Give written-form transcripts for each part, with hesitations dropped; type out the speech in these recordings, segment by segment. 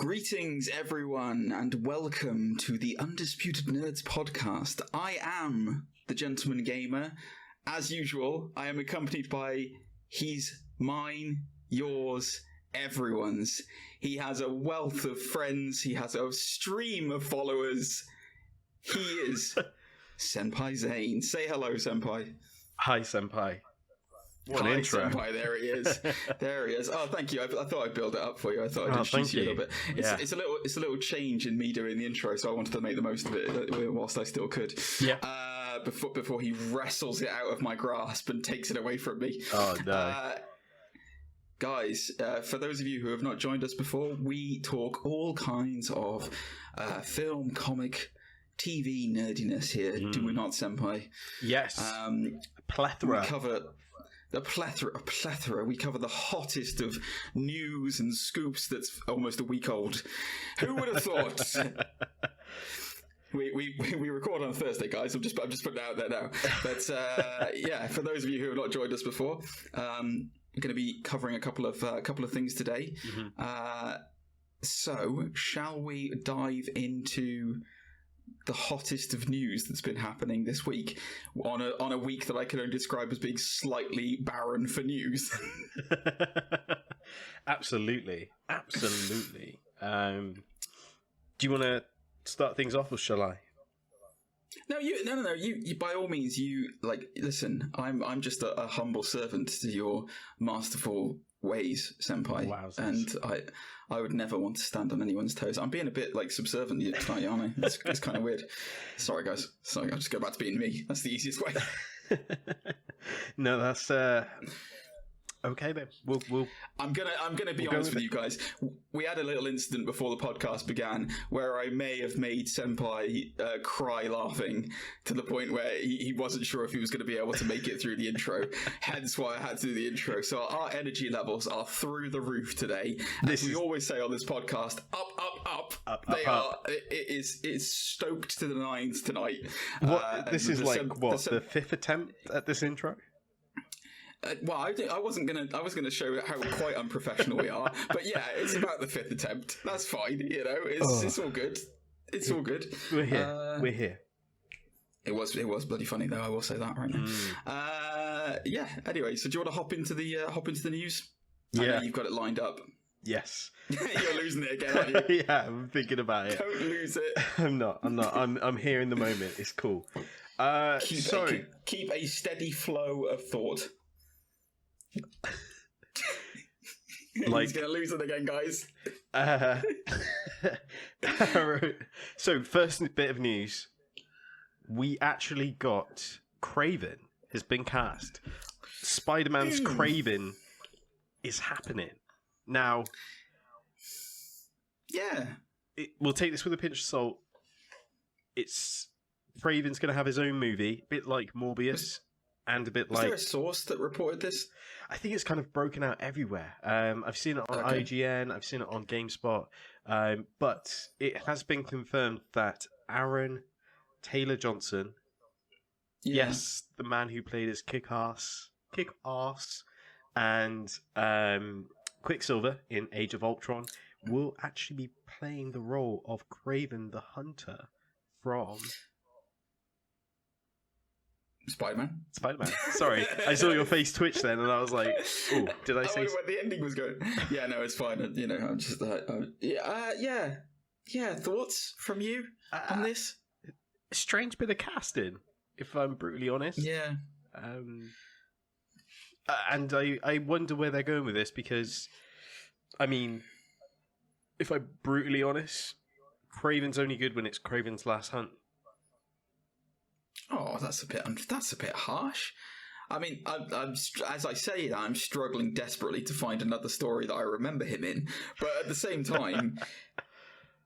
Greetings, everyone, and welcome to the Undisputed Nerds Podcast. I am the Gentleman Gamer. As usual, I am accompanied by he's mine, yours, everyone's. He has a wealth of friends. He has a stream of followers. He is Senpai Zane. Say hello, Senpai. Hi, Senpai. What Hi, intro. Senpai, there he is. There he is. Oh, thank you. I thought I'd build it up for you. I thought I'd introduce you a little bit. It's a little change in me doing the intro, so I wanted to make the most of it whilst I still could. Yeah. Before he wrestles it out of my grasp and takes it away from me. Oh, no. Guys, for those of you who have not joined us before, we talk all kinds of film, comic, TV nerdiness here, do we not, Senpai? Yes. Plethora. We cover a plethora. We cover the hottest of news and scoops that's almost a week old. Who would have thought? We record on Thursday, guys. I'm just putting it out there now. But yeah, for those of you who have not joined us before, we're going to be covering a couple of things today. So, shall we dive into the hottest of news that's been happening this week on a week that I can only describe as being slightly barren for news? Absolutely. Do you want to start things off, or shall I? No. You by all means. Listen. I'm just a humble servant to your masterful ways, Senpai. Wowzers. And I would never want to stand on anyone's toes. I'm being a bit subservient tonight, aren't I? It's kind of weird. Sorry, guys. Sorry, I'll just go back to being me. That's the easiest way. No, that's okay then. We'll I'm gonna be honest with you guys. We had a little incident before the podcast began where I may have made Senpai cry laughing to the point where he wasn't sure if he was going to be able to make it through the intro. Hence why I had to do the intro. So our energy levels are through the roof today. As we always say on this podcast, up. They are. It's stoked to the nines tonight. This is the fifth attempt at this intro. Well, I was gonna show how quite unprofessional we are, but yeah, it's about the fifth attempt. That's fine, it's all good. It's all good. We're here. It was bloody funny though. I will say that right now. Yeah. Anyway, so do you want to hop into the news? Yeah. I know you've got it lined up. Yes. You're losing it again, aren't you? Yeah, I'm thinking about it. Don't lose it. I'm not. I'm here in the moment. It's cool. Keep a steady flow of thought. He's gonna lose it again, guys. So first bit of news, we actually got Kraven has been cast. Spider-Man's Kraven is happening now. Yeah, we'll take this with a pinch of salt. It's Kraven's going to have his own movie, a bit like Morbius. And a bit Was there a source that reported this? I think it's kind of broken out everywhere. I've seen it on IGN, I've seen it on GameSpot, but it has been confirmed that Aaron Taylor Johnson, yes, the man who played as Kick-Ass, and Quicksilver in Age of Ultron, will actually be playing the role of Kraven the Hunter from Spider-Man. Sorry, I saw your face twitch then, and I was like, "Oh, did I say?" Where the ending was going. Yeah, no, it's fine. I'm just yeah. Thoughts from you on this? A strange bit of casting, if I'm brutally honest. Yeah. And I wonder where they're going with this because, I mean, if I'm brutally honest, Kraven's only good when it's Kraven's Last Hunt. Oh, that's a bit harsh. I mean, I'm as I say that, I'm struggling desperately to find another story that I remember him in. But at the same time,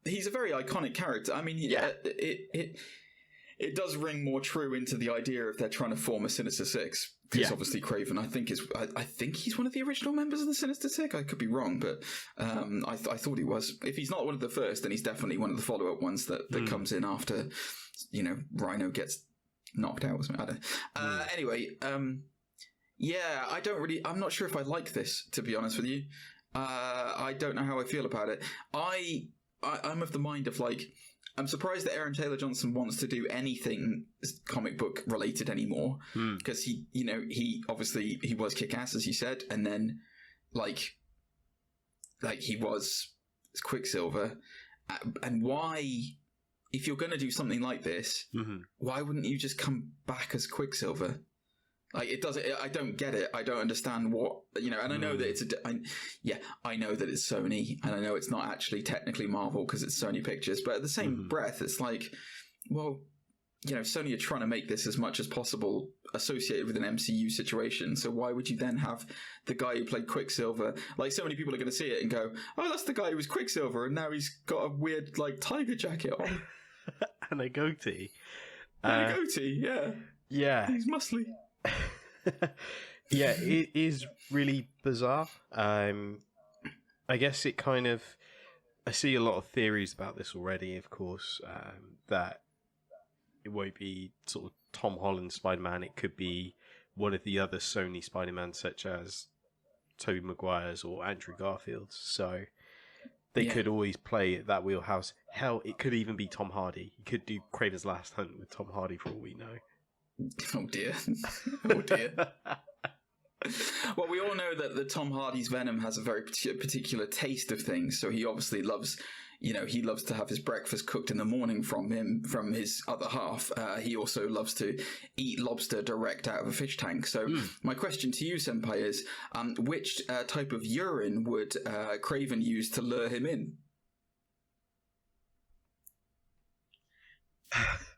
he's a very iconic character. I mean, yeah, it does ring more true into the idea of they're trying to form a Sinister Six. Because obviously Kraven, I think he's one of the original members of the Sinister Six. I could be wrong, but I thought he was. If he's not one of the first, then he's definitely one of the follow-up ones that comes in after, Rhino gets knocked out or something. I don't know. Anyway, yeah, I'm not sure if I like this, to be honest with you. I don't know how I feel about it. I'm of the mind of like, I'm surprised that Aaron Taylor Johnson wants to do anything comic book related anymore, because he obviously he was Kick-Ass, as you said, and then like he was Quicksilver, and why, if you're going to do something like this, why wouldn't you just come back as Quicksilver? Like, it doesn't. I don't get it. I don't understand what, and I know that it's I know that it's Sony, and I know it's not actually technically Marvel because it's Sony Pictures. But at the same breath, it's like, well, Sony are trying to make this as much as possible associated with an MCU situation. So why would you then have the guy who played Quicksilver? Like, so many people are going to see it and go, "Oh, that's the guy who was Quicksilver, and now he's got a weird like tiger jacket on and a goatee." And a goatee, yeah. Yeah, he's muscly. Yeah, it is really bizarre. I guess it kind of, I see a lot of theories about this already, of course, that it won't be sort of Tom Holland Spider-Man. It could be one of the other Sony Spider-Man, such as Tobey Maguire's or Andrew Garfield's. So they could always play that wheelhouse. Hell, it could even be Tom Hardy. You could do Kraven's Last Hunt with Tom Hardy for all we know. Oh dear. Oh dear. Well, we all know that the Tom Hardy's Venom has a very particular taste of things, so he obviously loves, he loves to have his breakfast cooked in the morning from his other half. He also loves to eat lobster direct out of a fish tank. So my question to you, Senpai, is which type of urine would Kraven use to lure him in?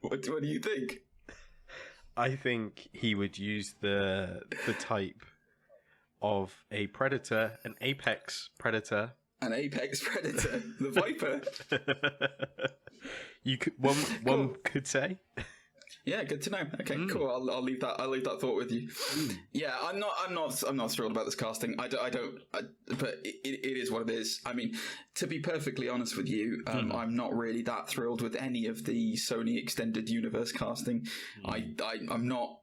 What do you think? I think he would use the type of a predator, an apex predator. An apex predator, the Viper. You could one could say. Yeah, good to know. Okay, cool. I'll leave that. I'll leave that thought with you. Yeah, I'm not thrilled about this casting. I don't. But it is what it is. I mean, to be perfectly honest with you, I'm not really that thrilled with any of the Sony Extended Universe casting. I'm not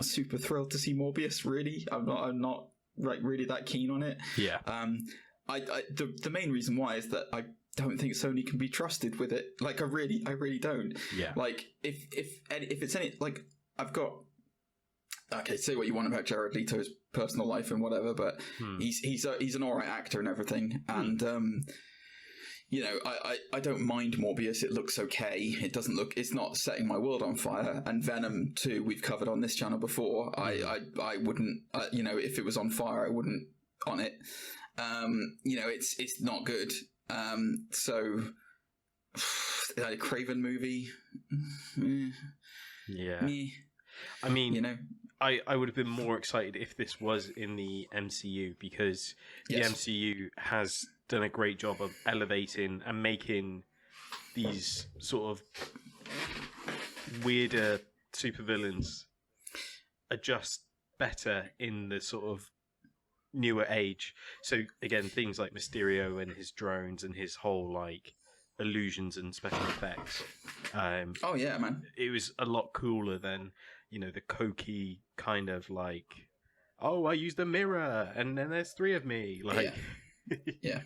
super thrilled to see Morbius. Really, I'm not like really that keen on it. Yeah. The main reason why is that I don't think Sony can be trusted with it. Like, I really don't. Yeah. Like, if it's any, like, I've got, okay, say what you want about Jared Leto's personal life and whatever, but he's an alright actor and everything, and I don't mind Morbius. It looks okay. It's not setting my world on fire. And Venom 2, we've covered on this channel before. I wouldn't, if it was on fire, I wouldn't on it. It's not good. So a Kraven movie, yeah. I mean, I would have been more excited if this was in the MCU, because the MCU has done a great job of elevating and making these sort of weirder supervillains adjust better in the sort of newer age. So again, things like Mysterio and his drones and his whole like illusions and special effects. Oh yeah, man! It was a lot cooler than the cokey kind of like, oh, I used a mirror and then there's three of me. Like, yeah.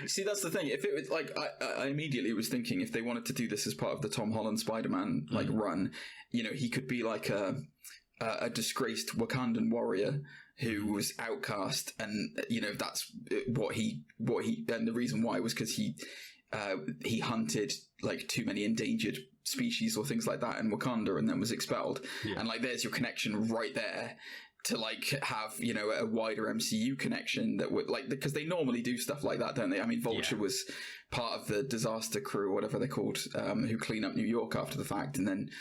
See, that's the thing. If it was like, I immediately was thinking if they wanted to do this as part of the Tom Holland Spider-Man like run, he could be like a disgraced Wakandan warrior who was outcast, and that's what he and the reason why was because he hunted like too many endangered species or things like that in Wakanda and then was expelled. And like there's your connection right there to like have a wider MCU connection that would like, because they normally do stuff like that, don't they? I mean, Vulture was part of the disaster crew or whatever they're called, who clean up New York after the fact, and then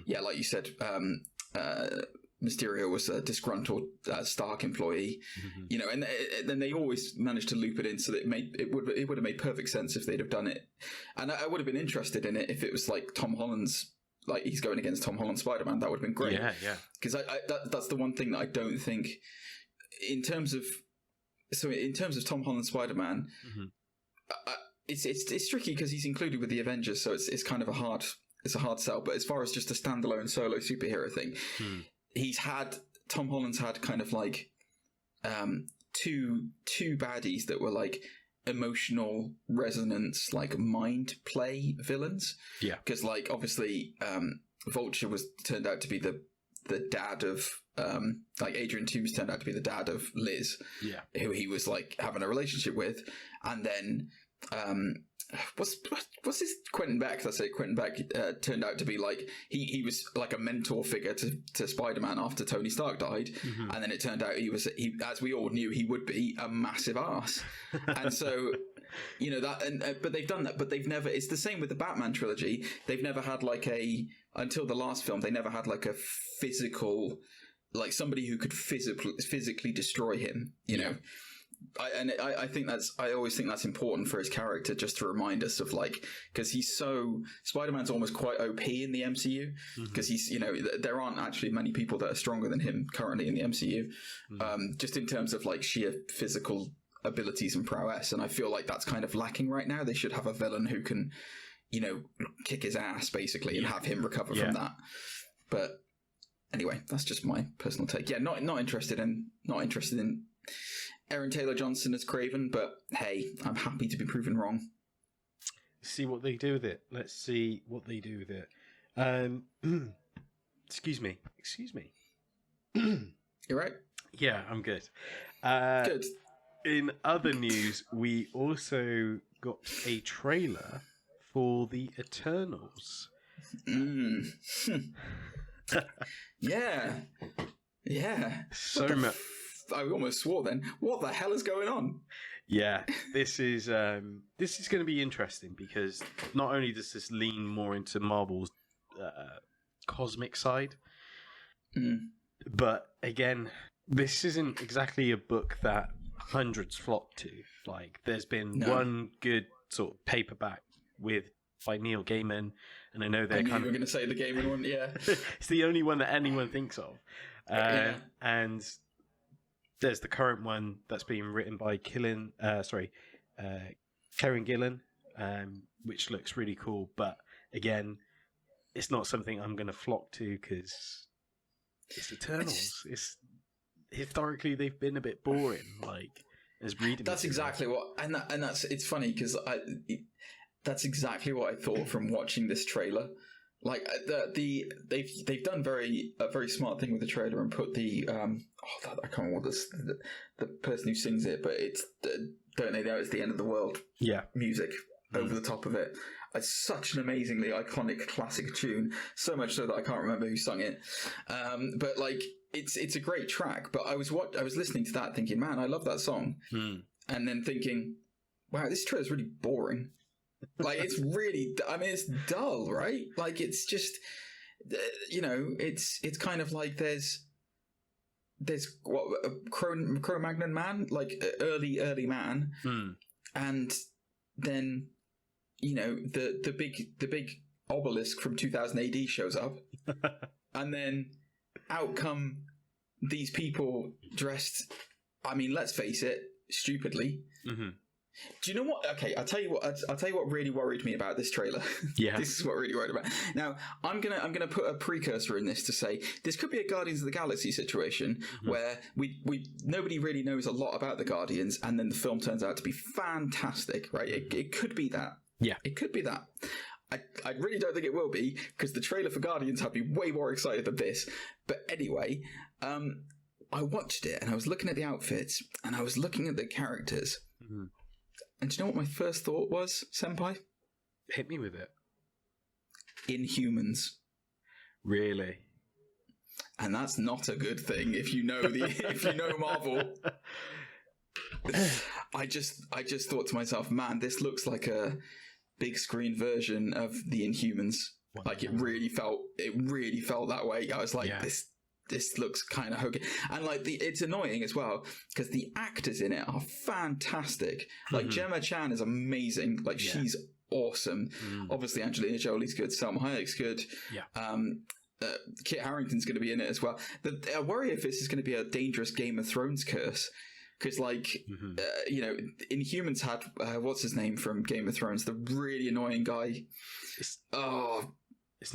like you said, Mysterio was a disgruntled Stark employee, and then they always managed to loop it in so that it would have made perfect sense if they'd have done it, and I would have been interested in it if it was like Tom Holland's, like he's going against Tom Holland Spider-Man. That would have been great. Yeah. Because that's the one thing that I don't think in terms of Tom Holland Spider-Man, it's tricky because he's included with the Avengers, so it's kind of a hard sell. But as far as just a standalone solo superhero thing. Tom Holland's had kind of like two baddies that were like emotional resonance, like mind play villains. Yeah, because like obviously Vulture turned out to be the dad of like Adrian Toomes turned out to be the dad of Liz, who he was like having a relationship with, and then what's his Quentin Beck? Let's say Quentin Beck turned out to be like he was like a mentor figure to Spider-Man after Tony Stark died, and then it turned out he as we all knew he would be a massive arse, and so. You know that, but they've done that. But they've never. It's the same with the Batman trilogy. They've never had like until the last film. They never had like a physical, like somebody who could physically destroy him. You know, I think I always think that's important for his character, just to remind us of like, because Spider-Man's almost quite OP in the MCU, because he's, you know, there aren't actually many people that are stronger than him currently in the MCU, just in terms of like sheer physical abilities and prowess, and I feel like that's kind of lacking right now. They should have a villain who can, you know, kick his ass basically, and have him recover from that. But anyway, that's just my personal take. Yeah, not interested in Aaron Taylor Johnson as Kraven, but hey, I'm happy to be proven wrong. See what they do with it. Let's see what they do with it. Excuse me. You're right. Yeah, I'm good. Good. In other news, we also got a trailer for the Eternals. Yeah. So much. I almost swore then. What the hell is going on? Yeah, this is going to be interesting, because not only does this lean more into Marvel's cosmic side, but again, this isn't exactly a book that hundreds flock to. Like, there's been one good sort of paperback by Neil Gaiman, and I know they're you were going to say the Gaiman one. Yeah, it's the only one that anyone thinks of. And there's the current one that's being written by Karen Gillan, which looks really cool. But again, it's not something I'm going to flock to, because it's Eternals. It's historically they've been a bit boring. Like, as reading. That's exactly what, and that's it's funny because that's exactly what I thought from watching this trailer. Like they've done a very smart thing with the trailer and put the I can't remember the person who sings it, but it's don't they know it's the end of the world music over the top of it. It's such an amazingly iconic classic tune, so much so that I can't remember who sung it. But like it's a great track. But I was listening to that thinking, man, I love that song, and then thinking, wow, this trailer's really boring. Like, it's really, I mean, it's dull, right? Like, it's just, you know, it's kind of like there's what, a Cro-Magnon man, like early man, and then, you know, the big obelisk from 2000 AD shows up, and then out come these people dressed, I mean, let's face it, stupidly. Do you know what? Okay, I'll tell you what really worried me about this trailer. Yeah. This is what really worried about. Now, I'm gonna put a precursor in this to say this could be a Guardians of the Galaxy situation where we nobody really knows a lot about the Guardians, and then the film turns out to be fantastic, right? It could be that. Yeah. It could be that. I really don't think it will be, because the trailer for Guardians had me way more excited than this. But anyway, I watched it and I was looking at the outfits and I was looking at the characters. And do you know what my first thought was, Senpai? Hit me with it. Inhumans. Really? And that's not a good thing if you know Marvel. I just thought to myself, man, this looks like a big screen version of the Inhumans. Wow. Like, it really felt that way. I was like, this looks kind of hokey, and like it's annoying as well because the actors in it are fantastic. Like Gemma Chan is amazing. Like she's awesome. Obviously Angelina Jolie's good. Salma Hayek's good. Kit Harington's going to be in it as well. I worry if this is going to be a dangerous Game of Thrones curse, because like you know, Inhumans had what's his name from Game of Thrones, the really annoying guy. It's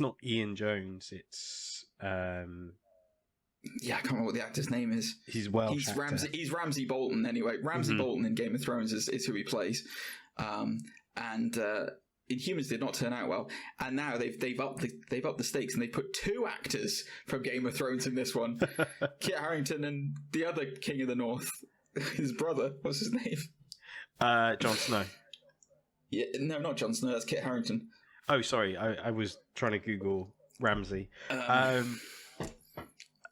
not Ian Jones. It's Yeah, I can't remember what the actor's name is. He's Welsh. He's Ramsay Bolton anyway. Ramsay Bolton in Game of Thrones is who he plays. And Inhumans did not turn out well, and now they've upped the stakes, and they put 2 actors from Game of Thrones in this one. Kit Harington and the other King of the North, his brother. What's his name? Jon Snow. Yeah, no, not Jon Snow. That's Kit Harington. Oh, sorry, I was trying to Google Ramsay.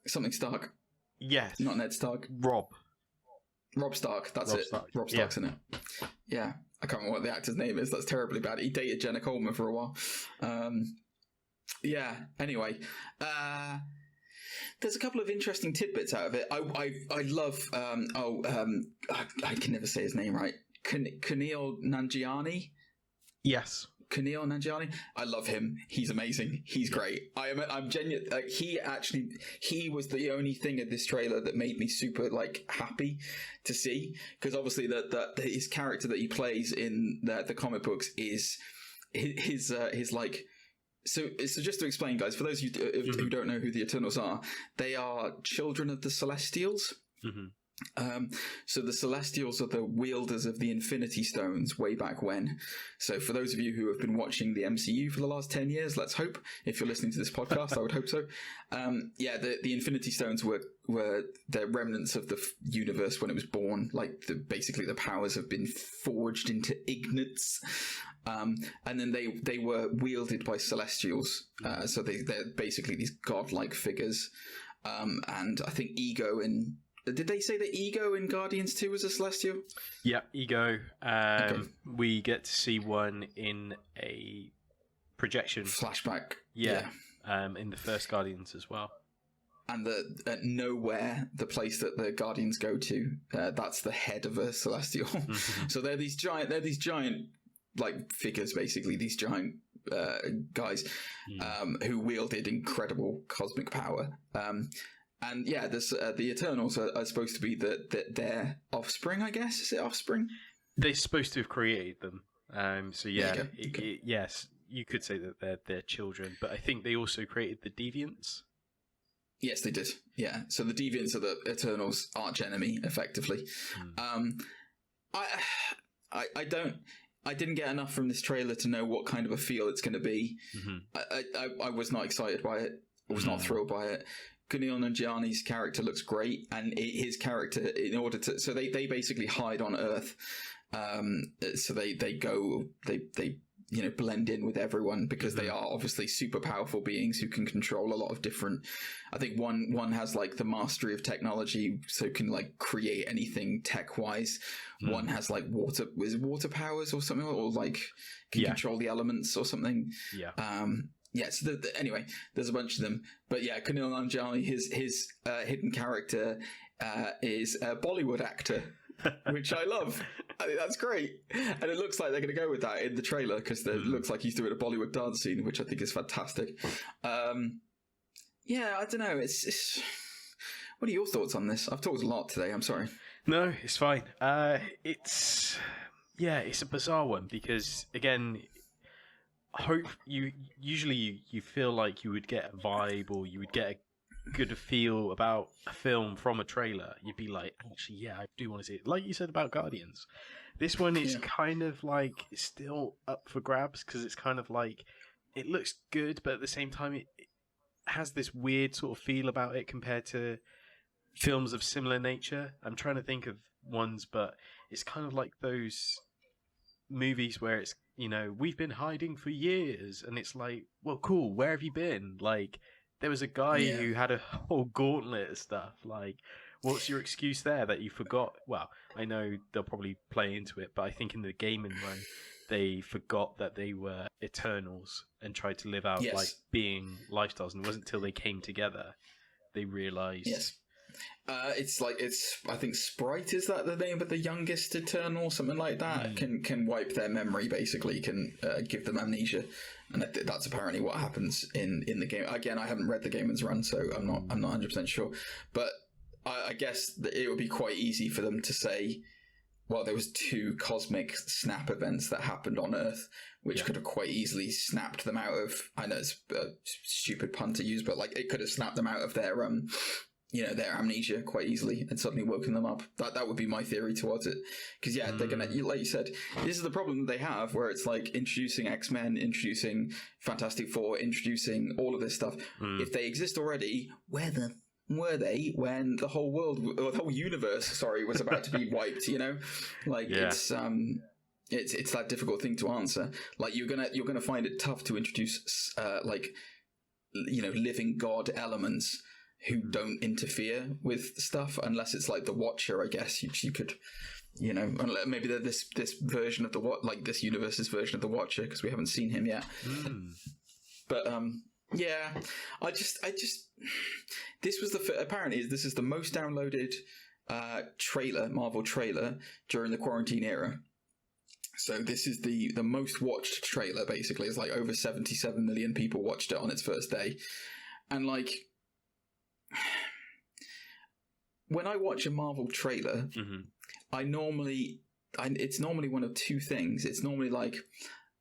Something Stark. Yes, not Ned Stark. Rob Stark. That's Rob it. Stark. Rob Stark's in it. Yeah, I can't remember what the actor's name is. That's terribly bad. He dated Jenna Coleman for a while. Yeah. Anyway, there's a couple of interesting tidbits out of it. I love. I can never say his name right. Kumail Nanjiani. Yes. Kumail Nanjiani. I love him. He's amazing. He's great. I'm genuine. He was the only thing in this trailer that made me super happy to see, because obviously his character that he plays in the comic books is his like. So just to explain, guys, for those of you who don't know who the Eternals are, they are children of the Celestials. Mm-hmm. So the Celestials are the wielders of the Infinity Stones way back when. So for those of you who have been watching the MCU for the last 10 years, let's hope, if you're listening to this podcast, I would hope so. The Infinity Stones were the remnants of the universe when it was born. Basically the powers have been forged into ignits. And then they were wielded by Celestials. So they're basically these godlike figures. And I think Ego did they say that Ego in Guardians 2 was a Celestial? Yeah, Ego. We get to see one in a projection flashback. Yeah. In the first Guardians as well. And Nowhere, the place that the Guardians go to, that's the head of a Celestial. Mm-hmm. So they're these giant figures, basically, these giant guys who wielded incredible cosmic power. And yeah, this the Eternals are supposed to be their offspring, I guess. Is it offspring? They're supposed to have created them. So yeah, yes, you could say that they're their children. But I think they also created the Deviants. Yes, they did. Yeah, so the Deviants are the Eternals' arch enemy, effectively. I didn't get enough from this trailer to know what kind of a feel it's going to be. Mm-hmm. I was not excited by it. I was not thrilled by it. Kumail Nanjiani's character looks great, and his character, in order to, so they basically hide on Earth, so they blend in with everyone because they are obviously super powerful beings who can control a lot of different. I think one has the mastery of technology, so can create anything tech wise. One has water powers or something, or can control the elements or something. Yeah, so anyway, there's a bunch of them. But yeah, Kumail Nanjiani, his hidden character is a Bollywood actor, which I love. I think that's great. And it looks like they're going to go with that in the trailer, because it looks like he's doing a Bollywood dance scene, which I think is fantastic. Yeah, I don't know. It's what are your thoughts on this? I've talked a lot today. I'm sorry. No, it's fine. It's a bizarre one, because again, you feel like you would get a vibe, or you would get a good feel about a film from a trailer. You'd be like, actually, yeah, I do want to see it. Like you said about Guardians, this one is kind of still up for grabs, because it's kind of it looks good, but at the same time it has this weird sort of feel about it compared to films of similar nature. I'm trying to think of ones, but it's kind of like those movies where it's, we've been hiding for years, and it's well, cool, where have you been? There was a guy who had a whole gauntlet of stuff. What's your excuse there that you forgot? Well, I know they'll probably play into it, but I think in the gaming way, they forgot that they were Eternals and tried to live out being lifestyles, and it wasn't until they came together they realized. Yes. It's I think Sprite, is that the name of the youngest Eternal, something like that, can wipe their memory, basically, can give them amnesia, and that's apparently what happens in the game. Again, I haven't read the Gamer's Run, so I'm not 100% sure, but I guess that it would be quite easy for them to say, well, there was 2 cosmic snap events that happened on Earth, which could have quite easily snapped them out of, I know it's a stupid pun to use, but it could have snapped them out of their their amnesia quite easily and suddenly woken them up. That would be my theory towards it. Because they're gonna, like you said, this is the problem that they have, where it's like introducing X-Men, introducing Fantastic Four, introducing all of this stuff. If they exist already, where the were they when the whole world, or the whole universe, was about to be wiped? It's that difficult thing to answer. Like you're gonna find it tough to introduce living god elements who don't interfere with stuff, unless it's like the Watcher. I guess you could, maybe they're this version of this universe's version of the Watcher, because we haven't seen him yet. But yeah, I just this was apparently this is the most downloaded Marvel trailer during the quarantine era. So this is the most watched trailer, basically. It's like over 77 million people watched it on its first day. And like, when I watch a Marvel trailer, it's normally one of two things. It's normally like,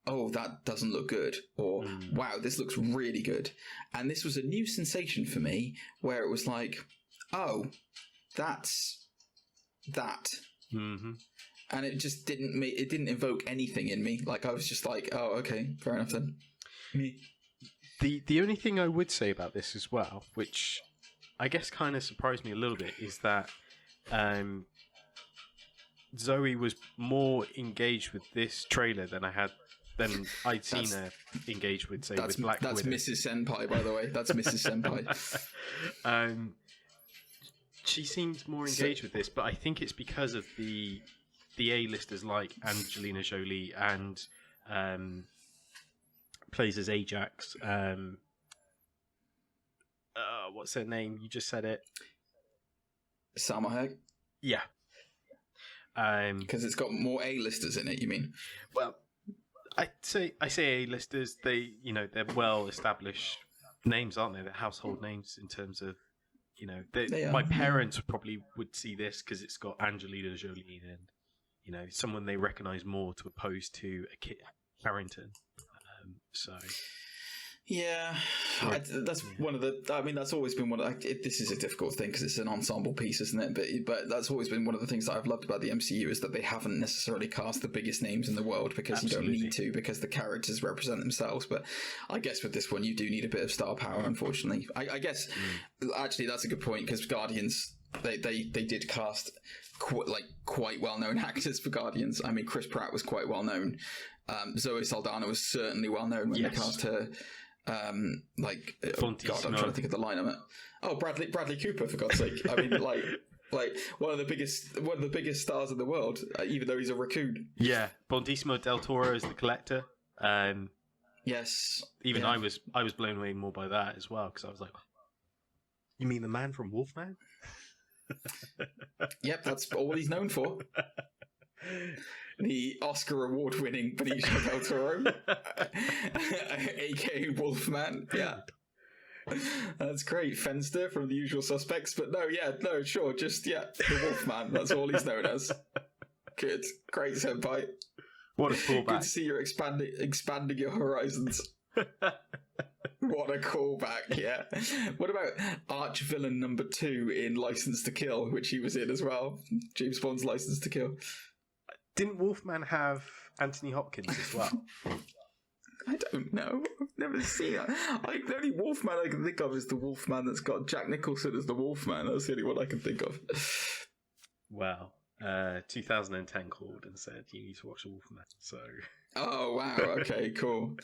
oh, that doesn't look good, or wow, this looks really good. And this was a new sensation for me, where it was like, oh, that's that. And it just didn't evoke anything in me. Like, I was just like, oh, okay, fair enough then. The only thing I would say about this as well, which I guess kind of surprised me a little bit, is that Zoe was more engaged with this trailer than I'd seen her engaged with, say, with Black Widow. That's Mrs. Senpai, by the way. That's Mrs. Senpai. She seems more engaged with this, but I think it's because of the A-listers like Angelina Jolie and plays as Ajax. What's her name? You just said it. Salma Hayek? Yeah. Because it's got more A-listers in it, you mean? Well, I say A-listers. They're well-established names, aren't they? They're household names in terms of, my parents probably would see this because it's got Angelina Jolie and, someone they recognise more to opposed to a Kit Harington. Yeah, that's one of the. I mean, that's always been one of. This is a difficult thing because it's an ensemble piece, isn't it? But that's always been one of the things that I've loved about the MCU, is that they haven't necessarily cast the biggest names in the world, because you don't need to, because the characters represent themselves. But I guess with this one, you do need a bit of star power, unfortunately. I guess actually that's a good point, because Guardians, they did cast quite well known actors for Guardians. I mean, Chris Pratt was quite well known. Zoe Saldana was certainly well known when they cast her. I'm trying to think of the line of it. Oh, Bradley Cooper, for God's sake! I mean, like one of the biggest stars in the world, even though he's a raccoon. Yeah, Bondissimo del Toro is the collector. Yes, I was blown away more by that as well, because I was like, you mean the man from Wolfman? Yep, that's all he's known for. The Oscar award-winning Benicio del Toro, aka Wolfman. Yeah, that's great. Fenster from The Usual Suspects, but the Wolfman. That's all he's known as. Good, great, senpai. What a callback! Good to see you're expanding your horizons. What a callback! Yeah. What about arch villain number 2 in License to Kill, which he was in as well? James Bond's License to Kill. Didn't Wolfman have Anthony Hopkins as well? I don't know. I've never seen it. The only Wolfman I can think of is the Wolfman that's got Jack Nicholson as the Wolfman. That's the only one I can think of. Well, 2010 called and said you need to watch the Wolfman. So. Oh wow! Okay, cool.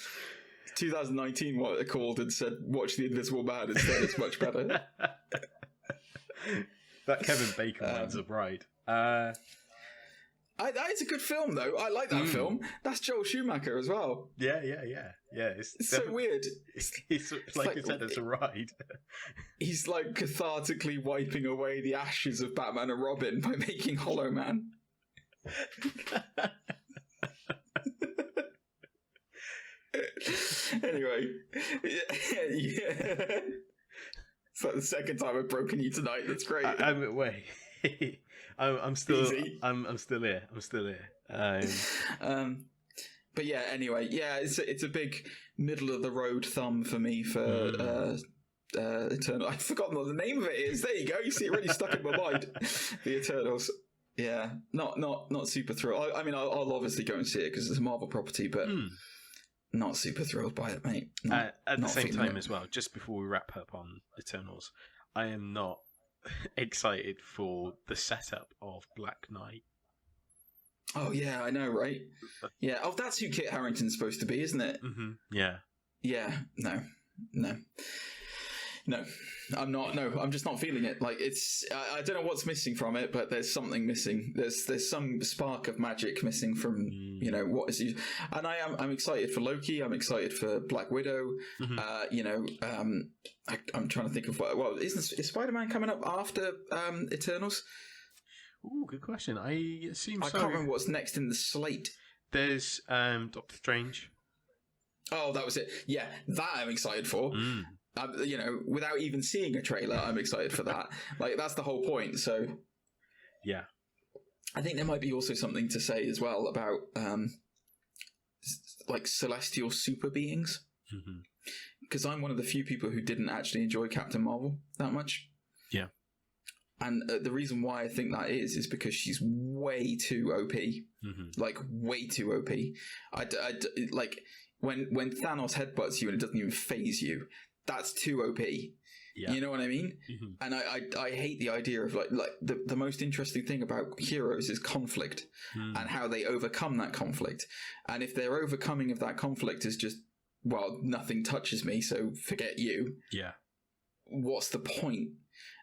2019 called and said watch The Invisible Man instead. It's much better. That Kevin Bacon one's a bride. It's a good film, though. I like that film. That's Joel Schumacher as well. Yeah. It's so weird. It's like you said, it's a ride. He's like cathartically wiping away the ashes of Batman and Robin by making Hollow Man. Anyway, yeah. It's like the second time I've broken you tonight. That's great. I'm still here. I'm still here. But yeah. Anyway, yeah. It's a big middle of the road thumb for me for Eternal. I've forgotten what the name of it is. There you go. You see, it really stuck in my mind. The Eternals. Yeah, not super thrilled. I mean, I'll obviously go and see it because it's a Marvel property, but not super thrilled by it, mate. At the same time as well, just before we wrap up on Eternals, I am not excited for the setup of Black Knight. Oh yeah, I know, right? Yeah. Oh, that's who Kit Harington's supposed to be, isn't it? Mm-hmm. Yeah. Yeah. No, I'm not. No, I'm just not feeling it. Like it's, I don't know what's missing from it, but there's something missing. There's some spark of magic missing from what is. And I'm excited for Loki. I'm excited for Black Widow. Mm-hmm. I'm trying to think of is Spider-Man coming up after Eternals? Ooh, good question. I assume I can't remember what's next in the slate. There's Doctor Strange. Oh, that was it. Yeah, that I'm excited for. Without even seeing a trailer, I'm excited for that. Like, that's the whole point. So, yeah, I think there might be also something to say as well about like celestial super beings, because I'm one of the few people who didn't actually enjoy Captain Marvel that much. Yeah, and the reason why I think that is because she's way too OP, like way too OP. I like when Thanos headbutts you and it doesn't even phase you. That's too OP. Yeah. You know what I mean? Mm-hmm. And I hate the idea of like the most interesting thing about heroes is conflict and how they overcome that conflict. And if their overcoming of that conflict is just, well, nothing touches me, so forget you. Yeah. What's the point?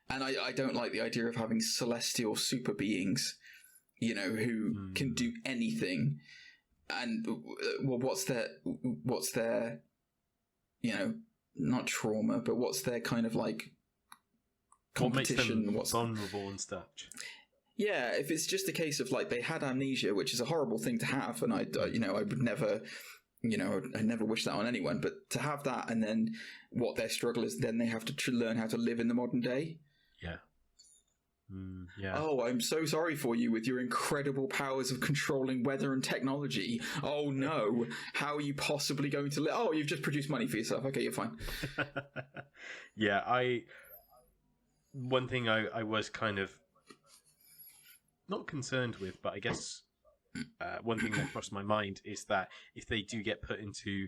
And I don't like the idea of having celestial super beings, who can do anything. And well, what's their, not trauma, but what's their kind of like competition? What makes them vulnerable and such? Yeah, if it's just a case of like they had amnesia, which is a horrible thing to have, and I would never, I never wish that on anyone. But to have that, and then what their struggle is, then they have to learn how to live in the modern day. Yeah. Yeah. Oh, I'm so sorry for you with your incredible powers of controlling weather and technology. Oh no, how are you possibly going to live? Oh, you've just produced money for yourself. Okay, you're fine. Yeah, one thing I was kind of not concerned with, but I guess one thing that crossed my mind is that if they do get put into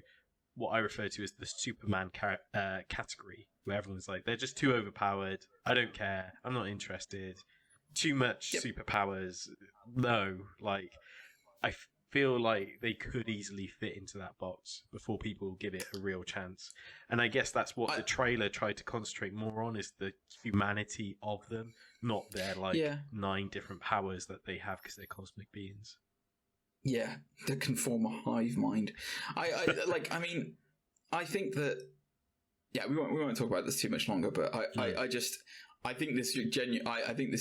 what I refer to as the Superman category, where everyone's like, they're just too overpowered. I don't care. I'm not interested. Too much superpowers. No, like, I feel like they could easily fit into that box before people give it a real chance. And I guess that's what the trailer tried to concentrate more on, is the humanity of them, not their 9 different powers that they have because they're cosmic beings. Yeah, that can form a hive mind. I think that. Yeah, we won't talk about this too much longer, but I think this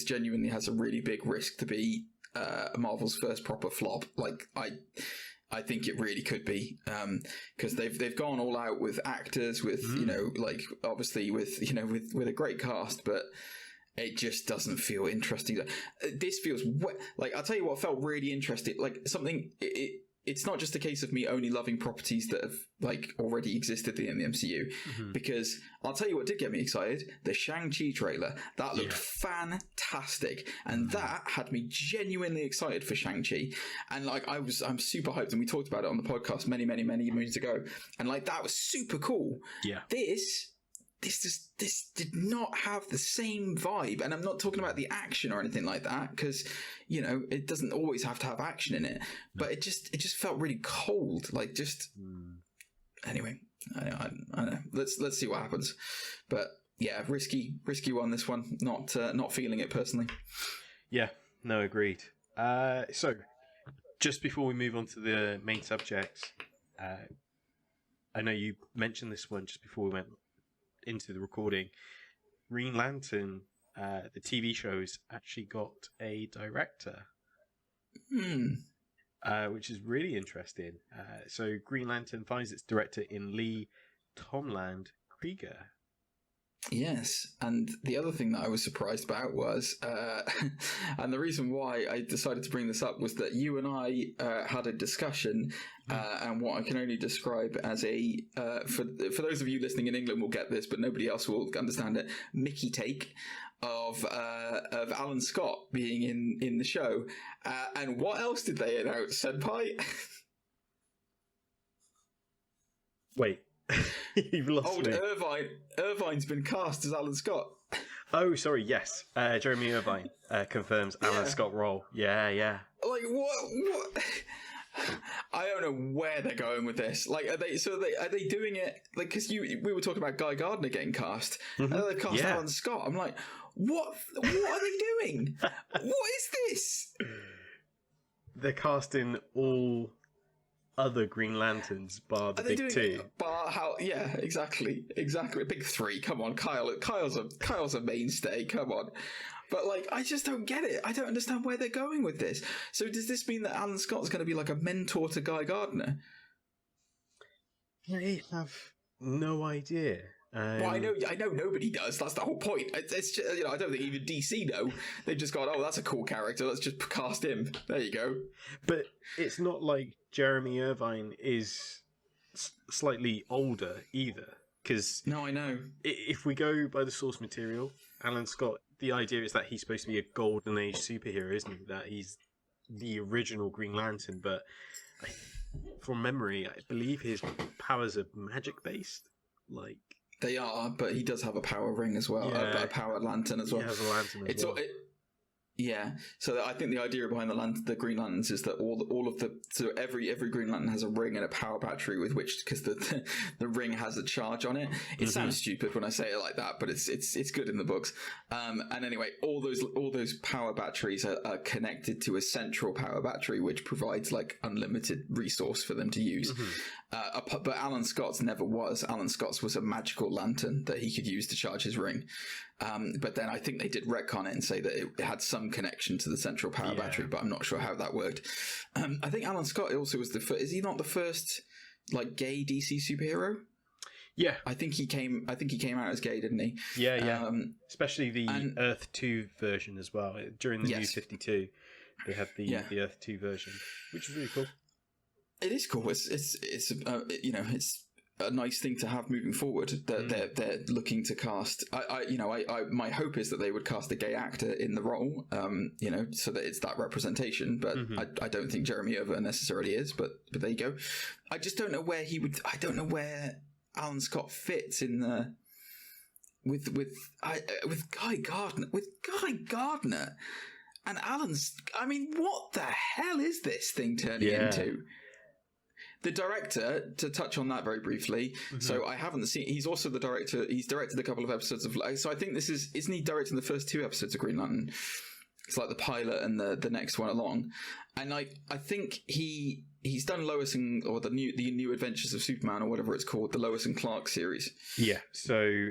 genuinely has a really big risk to be Marvel's first proper flop. Like I think it really could be, because they've gone all out with actors, with obviously with a great cast, but it just doesn't feel interesting. This feels like, I'll tell you what felt really interesting. Like something. It's not just a case of me only loving properties that have like already existed in the MCU, because I'll tell you what did get me excited: the Shang-Chi trailer. That looked fantastic, and that had me genuinely excited for Shang-Chi. And like I'm super hyped, and we talked about it on the podcast many moons ago. And like that was super cool. Yeah. This did not have the same vibe, and I'm not talking about the action or anything like that, because it doesn't always have to have action in it. But it just felt really cold, like just. Anyway, I don't know. Let's see what happens. But yeah, risky one. This one, not feeling it personally. Yeah, no, agreed. So just before we move on to the main subject, I know you mentioned this one just before we went into the recording. Green Lantern, the TV show's actually got a director, which is really interesting. So Green Lantern finds its director in Lee Tomland Krieger. Yes, and the other thing that I was surprised about was, and the reason why I decided to bring this up was that you and I had a discussion, and what I can only describe as a, for those of you listening in England will get this, but nobody else will understand it, Mickey take of Alan Scott being in the show. And what else did they announce, Senpai? Wait. You've lost Old me. Irvine's been cast as Alan Scott. Oh, sorry, yes. Jeremy Irvine confirms Alan Scott role. Yeah. Like, what? I don't know where they're going with this. Like, are they doing it like, because we were talking about Guy Gardner getting cast, and they've cast Alan Scott. I'm like, what are they doing? What is this? They're casting all other Green Lanterns bar the big two. Yeah, exactly. Big three. Come on, Kyle's a mainstay. Come on. But like, I just don't get it. I don't understand where they're going with this. So does this mean that Alan Scott's going to be like a mentor to Guy Gardner? I have no idea. Well, I know nobody does. That's the whole point. It's just, I don't think even DC know. They've just gone, oh, that's a cool character. Let's just cast him. There you go. But it's not like Jeremy Irvine is slightly older either. Because no, I know. If we go by the source material, Alan Scott, the idea is that he's supposed to be a golden age superhero, isn't he? That he's the original Green Lantern. But from memory, I believe his powers are magic based. Like. They are, but he does have a power ring as well, a power lantern as well. He has a lantern as well. Yeah, so I think the idea behind the Green Lanterns is that every Green Lantern has a ring and a power battery with which, because the ring has a charge on it. It sounds stupid when I say it like that, but it's good in the books. And anyway, all those power batteries are connected to a central power battery which provides like unlimited resource for them to use. But Alan Scott's never was. Alan Scott's was a magical lantern that he could use to charge his ring. But then I think they did retcon it and say that it had some connection to the central power battery, but I'm not sure how that worked. I think Alan Scott also was the first. Is he not the first like gay DC superhero? Yeah, I think he came out as gay, didn't he? Yeah. Especially the Earth 2 version as well. During the New 52, they had the Earth 2 version, which is really cool. It is cool. It's a nice thing to have moving forward that they're looking to cast. My hope is that they would cast a gay actor in the role, so that it's that representation. But I don't think Jeremy Irvine necessarily is. But there you go. I just don't know where he would. I don't know where Alan Scott fits in the with Guy Gardner. With Guy Gardner and Alan's. I mean, what the hell is this thing turning into? The director, to touch on that very briefly, so I haven't seen, he's also the director, he's directed a couple of episodes of, so I think isn't he directing the first 2 episodes of Green Lantern? It's like the pilot and the next one along. And I think he's done Lois and, or the new Adventures of Superman, or whatever it's called, the Lois and Clark series. Yeah, so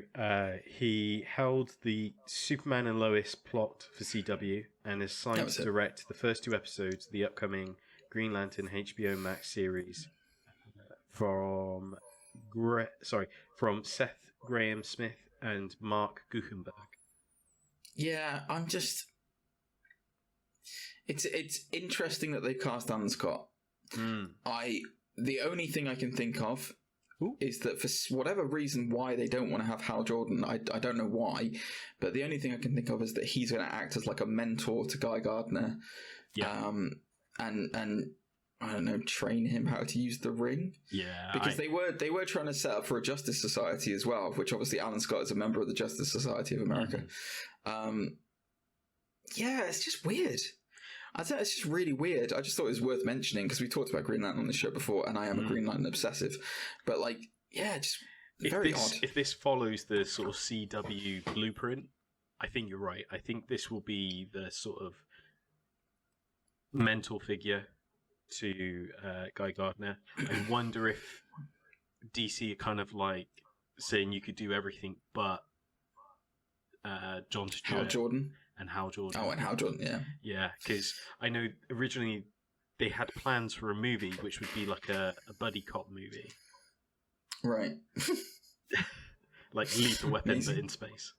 he held the Superman and Lois plot for CW and is signed to direct the first 2 episodes of the upcoming Green Lantern HBO Max series. From Seth Graham-Smith and Mark Guckenberg. Yeah, I'm just. It's interesting that they cast Alan Scott. The only thing I can think of is that for whatever reason why they don't want to have Hal Jordan, I don't know why, but the only thing I can think of is that he's going to act as like a mentor to Guy Gardner. Yeah. And I don't know, train him how to use the ring. Yeah, because they were trying to set up for a Justice Society as well, which obviously Alan Scott is a member of the Justice Society of America. Yeah, it's just weird. I think it's just really weird. I just thought it was worth mentioning because we talked about Green Lantern on the show before, and I am a Green Lantern obsessive. But like, yeah, just very odd. If this follows the sort of CW blueprint, I think you're right. I think this will be the sort of mentor figure to Guy Gardner. I wonder if DC are kind of like saying you could do everything but John Stewart. Hal Jordan. And Hal Jordan. Oh, and Hal Jordan, yeah. Yeah, because I know originally they had plans for a movie which would be like a buddy cop movie. Right. like lethal weapon but in space.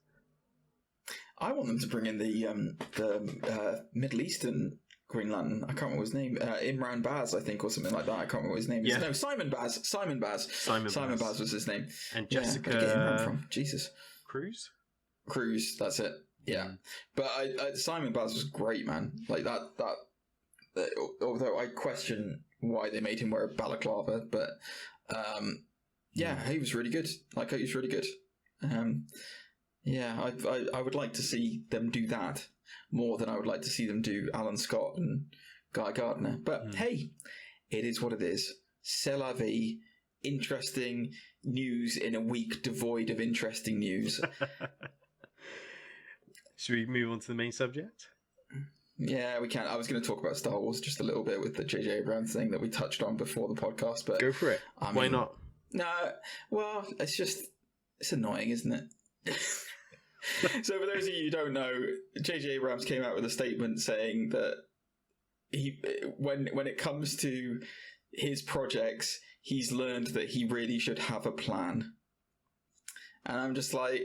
I want them to bring in the Middle Eastern Green Lantern. I can't remember his name. Imran Baz, I think, or something like that. I can't remember what his name is. No, Simon Baz. Simon Baz was his name. And Jessica. Where did I get Imran from? Jesus. Cruz. That's it. Yeah, but Simon Baz was great, man. Like that. Although I question why they made him wear a balaclava, but he was really good. Like, he was really good. I would like to see them do that more than I would like to see them do Alan Scott and Guy Gardner. But hey, it is what it is. C'est la vie. Interesting news in a week devoid of interesting news. Should we move on to the main subject? Yeah, we can. I was going to talk about Star Wars just a little bit with the J.J. Abrams thing that we touched on before the podcast. But go for it. Why not? No, well, it's annoying, isn't it? So for those of you who don't know, J.J. Abrams came out with a statement saying that when it comes to his projects, he's learned that he really should have a plan. And I'm just like,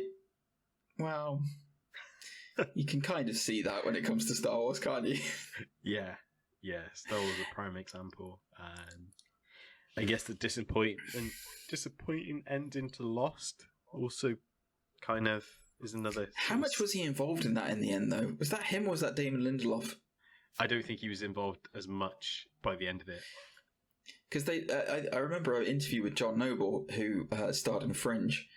well, you can kind of see that when it comes to Star Wars, can't you? Yeah, Star Wars is a prime example. I guess the disappointing ending to Lost also kind of is another. How much was he involved in that in the end, though? Was that him or was that Damon Lindelof? I don't think he was involved as much by the end of it. Because I remember an interview with John Noble, who starred in Fringe,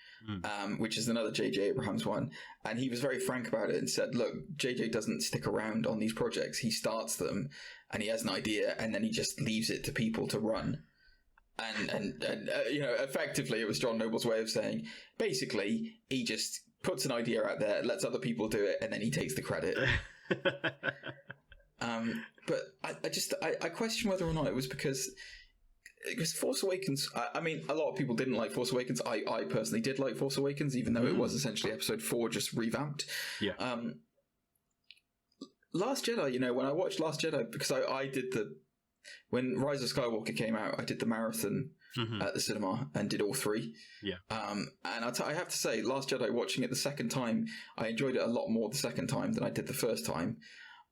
which is another J.J. Abrams one, and he was very frank about it and said, look, J.J. doesn't stick around on these projects. He starts them, and he has an idea, and then he just leaves it to people to run. And effectively, it was John Noble's way of saying, basically, he just puts an idea out there, lets other people do it, and then he takes the credit. But I question whether or not it was because Force Awakens, I mean, a lot of people didn't like Force Awakens. I personally did like Force Awakens, even though it was essentially Episode 4 just revamped. Yeah. Last Jedi, when I watched Last Jedi, because I did when Rise of Skywalker came out, I did the marathon at the cinema and did all three. Yeah. And I have to say, Last Jedi, watching it the second time, I enjoyed it a lot more the second time than I did the first time.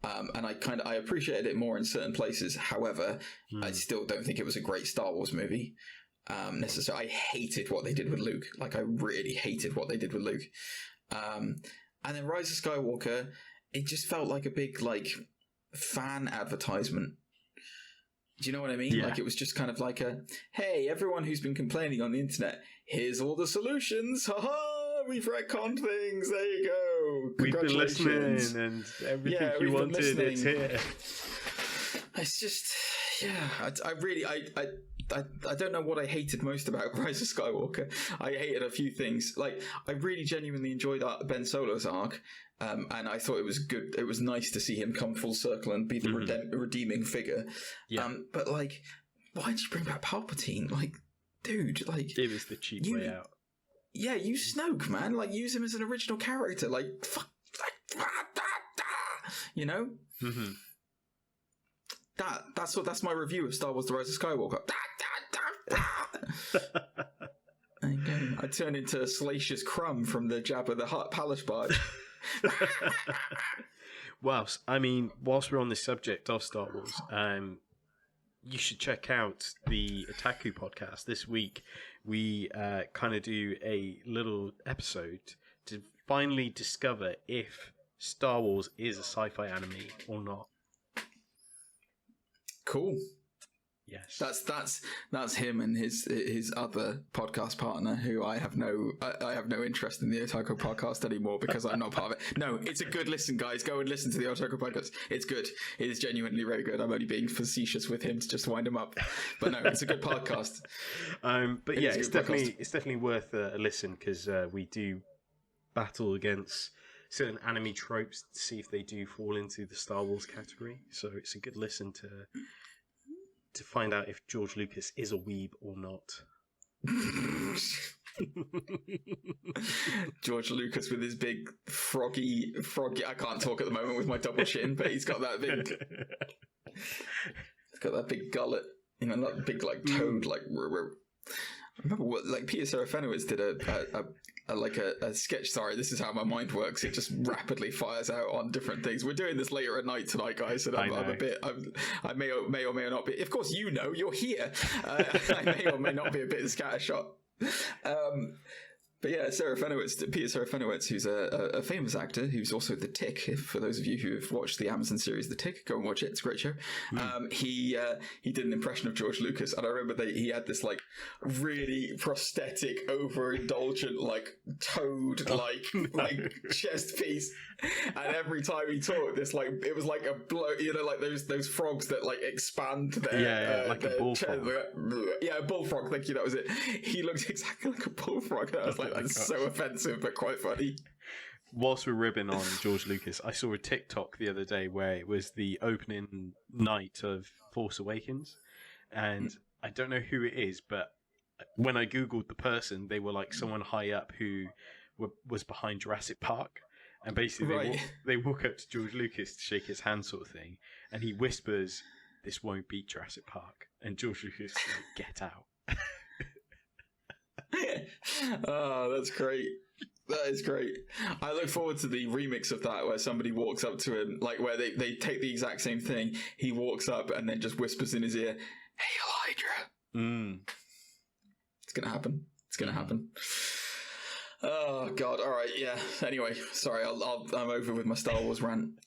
And I appreciated it more in certain places. However, I still don't think it was a great Star Wars movie. Necessarily, I hated what they did with Luke. Like, I really hated what they did with Luke. And then Rise of Skywalker, it just felt like a big fan advertisement. Do you know what I mean? Yeah. Like, it was just kind of like hey, everyone who's been complaining on the internet, here's all the solutions. Ha-ha! We've retconned things. There you go. We've been listening, and everything you wanted, it's here. It's just, I don't know what I hated most about Rise of Skywalker. I hated a few things. Like, I really genuinely enjoyed Ben Solo's arc, and I thought it was good. It was nice to see him come full circle and be the redeeming figure. Yeah. But why did you bring back Palpatine? Like, dude, it was the cheap way out. Yeah, use Snoke, man. Like, use him as an original character. Like, fuck, you know. Mm-hmm. That's my review of Star Wars: The Rise of Skywalker. I turned into Salacious Crumb from the Jabba the Hutt palace barge. Whilst we're on the subject of Star Wars, you should check out the Otaku podcast. This week, we kind of do a little episode to finally discover if Star Wars is a sci-fi anime or not. Cool. Yes, that's him and his other podcast partner, who I have no interest in the Otaku podcast anymore because I'm not part of it. No, it's a good listen, guys. Go and listen to the Otaku podcast. It's good. It is genuinely very good. I'm only being facetious with him to just wind him up, but no, it's a good podcast. But yeah, it's definitely worth a listen because we do battle against certain anime tropes to see if they do fall into the Star Wars category. So it's a good listen to find out if George Lucas is a weeb or not. George Lucas with his big froggy. I can't talk at the moment with my double chin, but he's got that big. He's got that big gullet, that big toad, remember what like Peter Serafinowicz did a sketch. Sorry, this is how my mind works. It just rapidly fires out on different things. We're doing this later at night tonight, guys, and I may or may not be. Of course, you're here. I may or may not be a bit scattershot. But yeah, Peter Serafinowicz, who's a famous actor, who's also The Tick. For those of you who have watched the Amazon series The Tick, go and watch it. It's a great show. He did an impression of George Lucas, and I remember he had this like really prosthetic, overindulgent, like toad, like chest piece, and every time he talked, it was like a blow, like those frogs that like expand their like a bullfrog. A bullfrog. Thank you. That was it. He looked exactly like a bullfrog. I was like, that's so offensive, but quite funny. Whilst we're ribbing on George Lucas, I saw a TikTok the other day where it was the opening night of Force Awakens, and I don't know who it is, but when I googled the person, they were like someone high up who was behind Jurassic Park, and basically they walk up to George Lucas to shake his hand, sort of thing, and he whispers, "This won't beat Jurassic Park," and George Lucas is like, "Get out." Oh, that's great. That is great. I look forward to the remix of that where somebody walks up to him, like where they take the exact same thing. He walks up and then just whispers in his ear, "Hail Hydra." It's gonna happen. It's gonna happen. Oh God! All right, yeah. Anyway, sorry, I'm over with my Star Wars rant.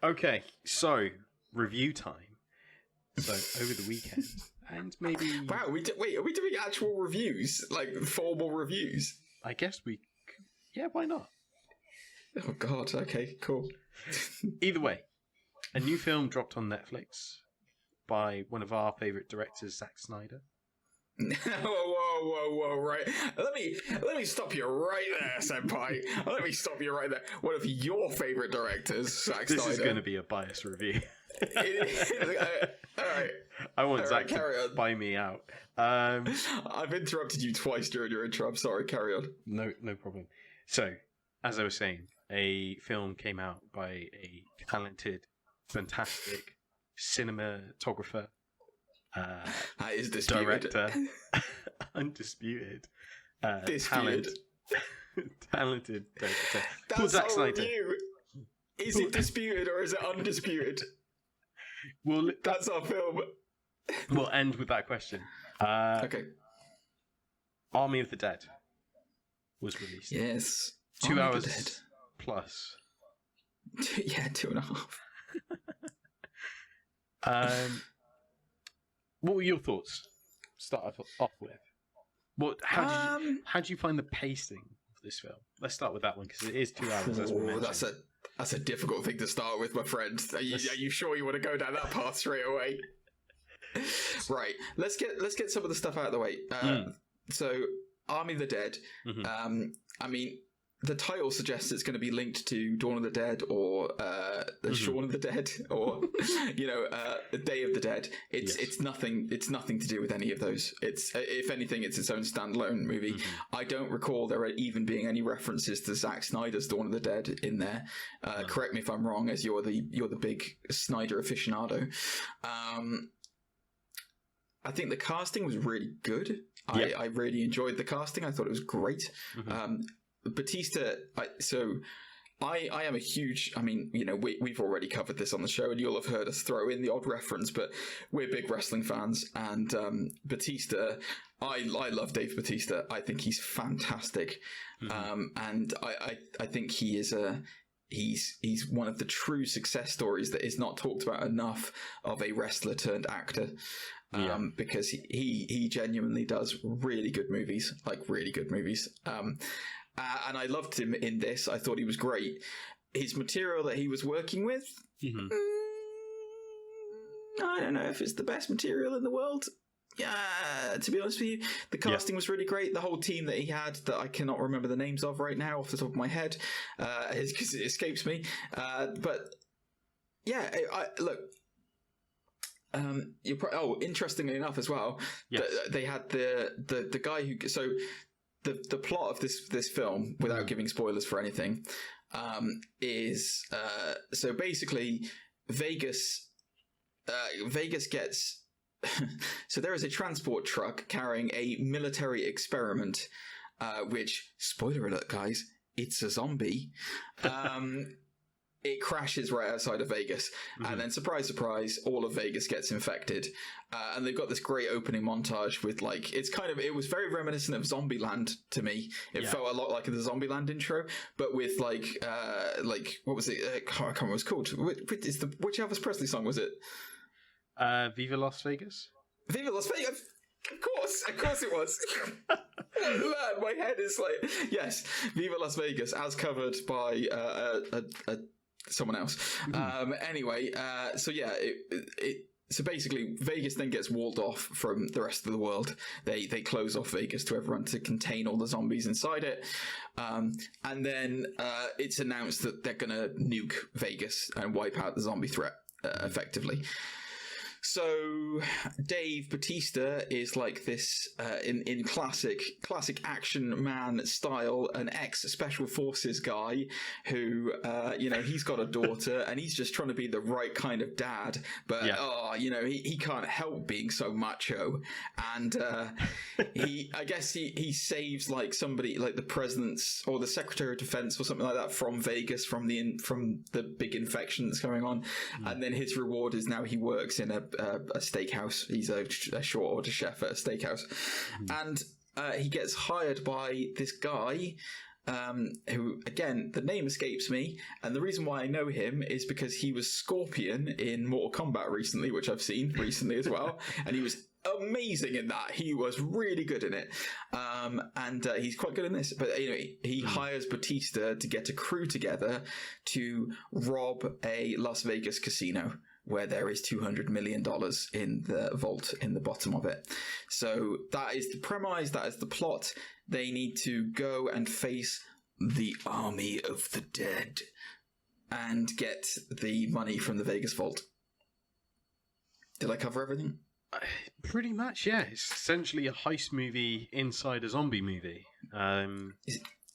Okay, so review time. So over the weekend. And maybe... Wow, are we doing actual reviews? Like, formal reviews? I guess we... Yeah, why not? Oh, God. Okay, cool. Either way, a new film dropped on Netflix by one of our favourite directors, Zack Snyder. Whoa, right. Let me stop you right there, senpai. Let me stop you right there. One of your favourite directors, Zack Snyder. This is going to be a biased review. All right. I want Zach to buy me out. I've interrupted you twice during your intro. I'm sorry. Carry on. No problem. So, as I was saying, a film came out by a talented, fantastic cinematographer, that is disputed. Director, undisputed, disputed. talented director. That's Zack Snyder. Is it disputed or is it undisputed? Well, that's our film. We'll end with that question. Okay. Army of the Dead was released. Yes. 2 hours plus. Yeah, 2.5. What were your thoughts? Start off with. How did you find the pacing of this film? Let's start with that one because it is 2 hours. As we mentioned. That's a difficult thing to start with, my friend. Are you sure you want to go down that path straight away? Right. Let's get some of the stuff out of the way. So, Army of the Dead. I mean, the title suggests it's going to be linked to Dawn of the Dead or Shaun of the Dead or Day of the Dead. It's nothing to do with any of those. It's if anything, it's its own standalone movie. I don't recall there even being any references to Zack Snyder's Dawn of the Dead in there. Correct me if I'm wrong, as you're the big Snyder aficionado. I think the casting was really good. I really enjoyed the casting. I thought it was great. Batista, I am a huge, I mean, we've already covered this on the show and you'll have heard us throw in the odd reference, but we're big wrestling fans and Batista, I love Dave Batista. I think he's fantastic. And I think he is he's one of the true success stories that is not talked about enough of a wrestler turned actor. Because he genuinely does really good movies, and I loved him in this. I thought he was great. His material that he was working with, I don't know if it's the best material in the world. To be honest with you, the casting was really great. The whole team that he had, that I cannot remember the names of right now off the top of my head, because it escapes me. But yeah, look. Interestingly enough, as well, they had the guy who. So the plot of this film, without giving spoilers for anything, is so basically Vegas gets So there is a transport truck carrying a military experiment, which, spoiler alert, guys, it's a zombie. It crashes right outside of Vegas, and then surprise, surprise, all of Vegas gets infected. And they've got this great opening montage with like, it was very reminiscent of Zombieland to me. It felt a lot like the Zombieland intro, but with like what was it? I can't remember what it was called. Which Elvis Presley song was it? Viva Las Vegas. Viva Las Vegas. Of course it was. Man, my head is like, yes, Viva Las Vegas, as covered by someone else. Anyway, so basically Vegas then gets walled off from the rest of the world. They close off Vegas to everyone to contain all the zombies inside it. And then it's announced that they're going to nuke Vegas and wipe out the zombie threat effectively. So Dave Bautista is like this in classic action man style, an ex-special forces guy who he's got a daughter and he's just trying to be the right kind of dad, but he can't help being so macho, and he saves like somebody like the president's or the Secretary of Defense or something like that from Vegas from the big infection that's going on, and then his reward is now he works in a steakhouse. He's a short order chef at a steakhouse, and he gets hired by this guy who, again, the name escapes me, and the reason why I know him is because he was Scorpion in Mortal Kombat recently, which I've seen recently as well, and he was amazing in that. He was really good in it, and he's quite good in this. But anyway, he hires Batista to get a crew together to rob a Las Vegas casino where there is $200 million in the vault in the bottom of it. So that is the premise, that is the plot. They need to go and face the army of the dead and get the money from the Vegas vault. Did I cover everything? Pretty much, yeah. It's essentially a heist movie inside a zombie movie. And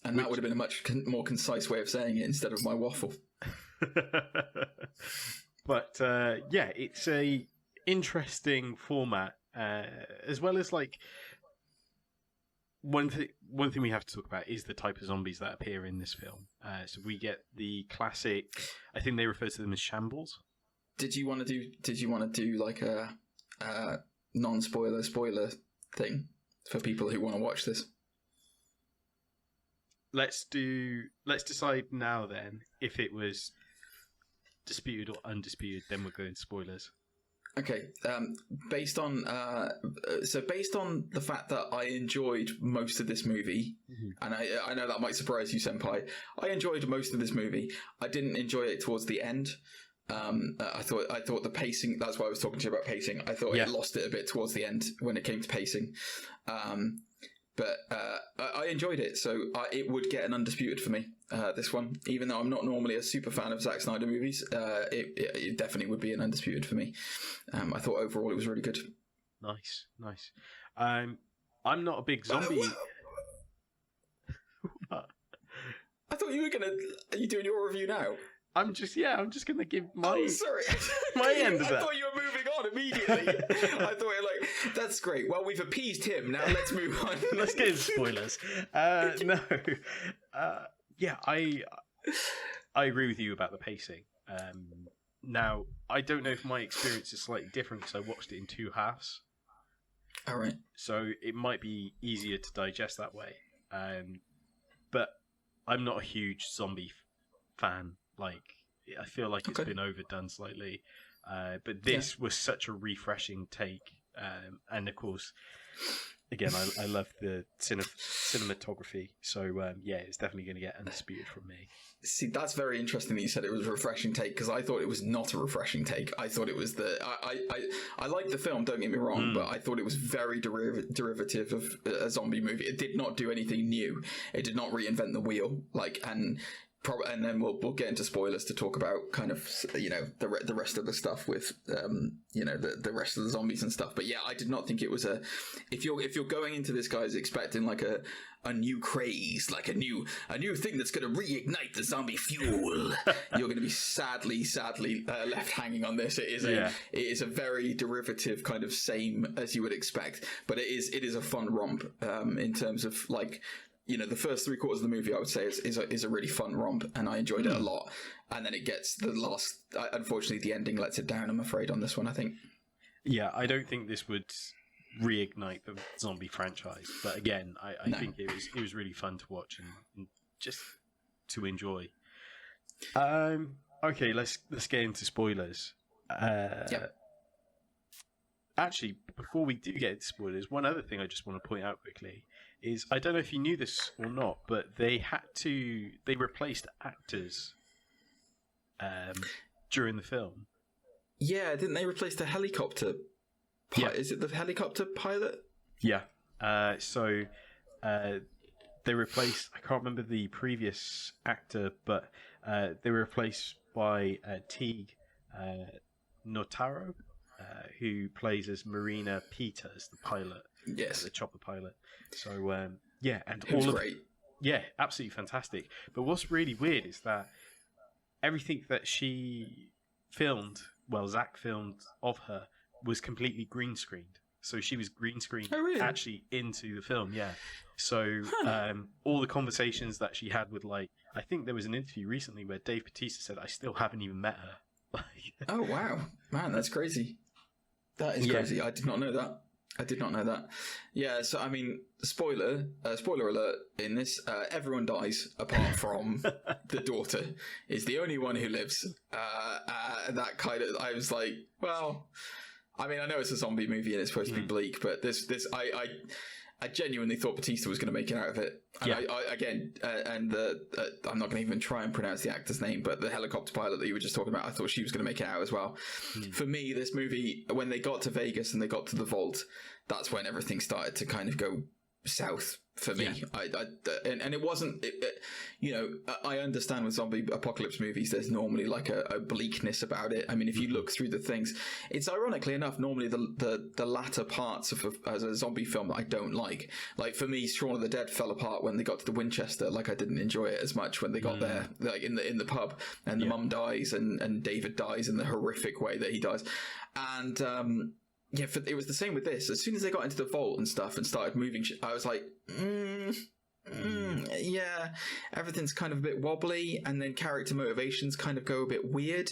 that would have been a much more concise way of saying it instead of my waffle. But it's a interesting format, as well as like one thing we have to talk about is the type of zombies that appear in this film. So we get the classic, I think they refer to them as shambles. Did you want to do like a non-spoiler spoiler thing for people who want to watch this? Let's decide now then if it was disputed or undisputed, then we're going spoilers. Okay. Based on the fact that I enjoyed most of this movie, and I know that might surprise you, Senpai, I enjoyed most of this movie. I didn't enjoy it towards the end. I thought the pacing. That's why I was talking to you about pacing. I thought it lost it a bit towards the end when it came to pacing. But I enjoyed it, so it would get an undisputed for me, this one. Even though I'm not normally a super fan of Zack Snyder movies, it definitely would be an undisputed for me. I thought overall it was really good. Nice. I'm not a big zombie... I thought you were going to... Are you doing your review now? I'm just going to give my... Oh, sorry. my end of that. I thought you were moving on immediately. I thought that's great. Well, we've appeased him. Now let's move on. Let's get into spoilers. No. I agree with you about the pacing. Now, I don't know if my experience is slightly different because I watched it in two halves. All right. So it might be easier to digest that way. But I'm not a huge zombie fan. Like, I feel like it's been overdone slightly. But this was such a refreshing take. And of course, again, I love the cinematography. So, it's definitely going to get undisputed from me. See, that's very interesting that you said it was a refreshing take, because I thought it was not a refreshing take. I thought it was I liked the film, don't get me wrong, but I thought it was very derivative of a zombie movie. It did not do anything new. It did not reinvent the wheel. And and then we'll get into spoilers to talk about kind of, you know, the rest of the stuff with you know, the rest of the zombies and stuff. But yeah, I did not think it was if you're going into this, guys, expecting like a new craze, like a new thing that's going to reignite the zombie fuel, you're going to be sadly left hanging on this. It is a very derivative kind of same as you would expect, but it is a fun romp in terms of, like, you know, the first 3/4 of the movie, I would say, is a really fun romp, and I enjoyed it a lot. And then it gets the last. Unfortunately, the ending lets it down, I'm afraid, on this one, I think. Yeah, I don't think this would reignite the zombie franchise, but again, I think it was really fun to watch and just to enjoy. Okay, let's get into spoilers. Actually, before we do get into spoilers, one other thing I just want to point out quickly is, I don't know if you knew this or not, but they replaced actors during the film. Yeah, didn't they replace the helicopter pilot? Yeah. Is it the helicopter pilot? Yeah. So they replaced, I can't remember the previous actor, but they were replaced by Teague Notaro, who plays as Marina Peters, the pilot. Yes. The chopper pilot. So, yeah, and all of great. Yeah, absolutely fantastic. But what's really weird is that everything that she filmed, Zach filmed of her, was completely green screened. So she was green screened actually into the film, yeah. So all the conversations that she had with, like, I think there was an interview recently where Dave Bautista said, I still haven't even met her. Oh, wow. Man, that's crazy. That is crazy. I did not know that. Yeah, so, I mean, spoiler alert in this, everyone dies apart from the daughter is the only one who lives. That kind of, I was like, well, I mean, I know it's a zombie movie and it's supposed to be bleak, but I genuinely thought Bautista was going to make it out of it. And I'm not going to even try and pronounce the actor's name, but the helicopter pilot that you were just talking about, I thought she was going to make it out as well. For me, this movie, when they got to Vegas and they got to the vault, that's when everything started to kind of go south for me. And it wasn't, you know, I understand with zombie apocalypse movies, there's normally like a bleakness about it. I mean, if you look through the things, it's ironically enough, normally the latter parts of a zombie film that I don't like. Like, for me, Shaun of the Dead fell apart when they got to the Winchester. Like, I didn't enjoy it as much when they got there, like in the pub, and the mum dies and David dies in the horrific way that he dies. And, yeah, it was the same with this. As soon as they got into the vault and stuff and started moving, I was like, yeah, everything's kind of a bit wobbly, and then character motivations kind of go a bit weird.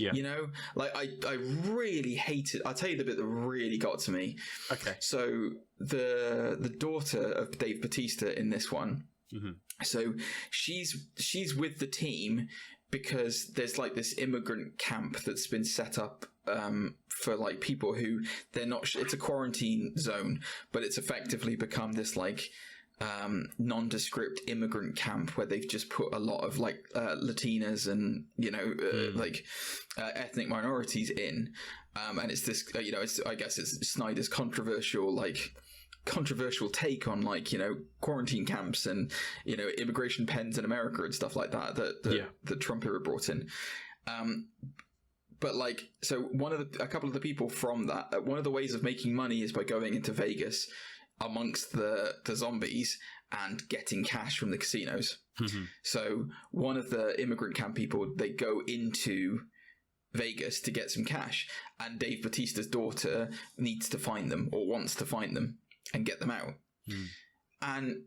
Yeah. You know, like I really hated. I'll tell you the bit that really got to me. Okay. So the daughter of Dave Bautista in this one. Mm-hmm. So she's with the team because there's like this immigrant camp that's been set up for like people who they're not. It's a quarantine zone, but it's effectively become this like nondescript immigrant camp where they've just put a lot of like Latinas and like ethnic minorities in, and it's this I guess it's Snyder's controversial take on like quarantine camps and immigration pens in America and stuff like that Trump era brought in. But like, so a couple of the people from that, one of the ways of making money is by going into Vegas amongst the zombies and getting cash from the casinos. Mm-hmm. So one of the immigrant camp people, they go into Vegas to get some cash, and Dave Bautista's daughter needs to find them, or wants to find them and get them out. Mm. And